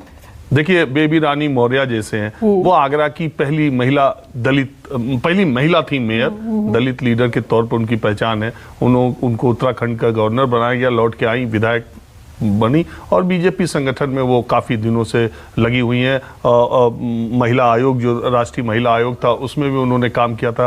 [SPEAKER 10] देखिए बेबी रानी मौर्य जैसे हैं, वो आगरा की पहली महिला थी मेयर, दलित लीडर के तौर पर उनकी पहचान है। उनको उत्तराखंड का गवर्नर बनाया गया, लौट के आई, विधायक बनी, और बीजेपी संगठन में वो काफ़ी दिनों से लगी हुई हैं। महिला आयोग, जो राष्ट्रीय महिला आयोग था, उसमें भी उन्होंने काम किया था।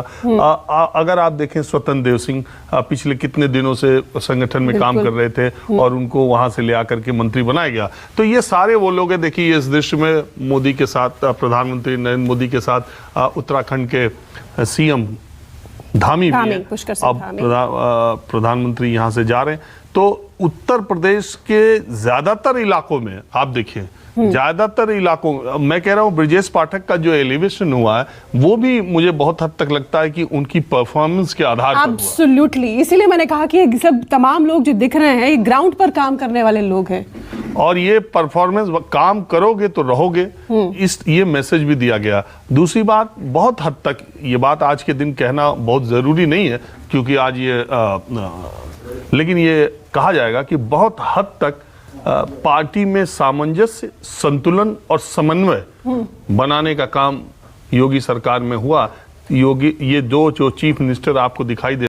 [SPEAKER 10] अगर आप देखें स्वतंत्र देव सिंह पिछले कितने दिनों से संगठन में काम कर रहे थे और उनको वहां से ले आकर के मंत्री बनाया गया। तो ये सारे वो लोग हैं। देखिए इस दृश्य में मोदी के साथ, प्रधानमंत्री नरेंद्र मोदी के साथ उत्तराखंड के सीएम धामी भी हैं। अब प्रधानमंत्री यहाँ से जा रहे हैं, तो उत्तर प्रदेश के ज्यादातर इलाकों में आप देखिए, ज्यादातर इलाकों, मैं कह रहा हूं ब्रजेश पाठक का जो एलिवेशन हुआ है, वो भी मुझे बहुत हद तक लगता है कि उनकी परफॉर्मेंस के आधार पर।
[SPEAKER 13] एब्सोल्युटली, इसीलिए मैंने कहा कि सब तमाम लोग जो दिख रहे हैं, ये ग्राउंड पर काम करने वाले लोग हैं।
[SPEAKER 10] और ये परफॉर्मेंस काम करोगे तो रहोगे, इस ये मैसेज भी दिया गया। दूसरी बात, बहुत हद तक ये बात आज के दिन कहना बहुत ज़रूरी नहीं है क्योंकि आज ये लेकिन ये कहा जाएगा कि बहुत हद तक पार्टी में सामंजस्य, संतुलन और समन्वय बनाने का काम योगी सरकार में हुआ। योगी ये दो जो चीफ मिनिस्टर आपको दिखाई दे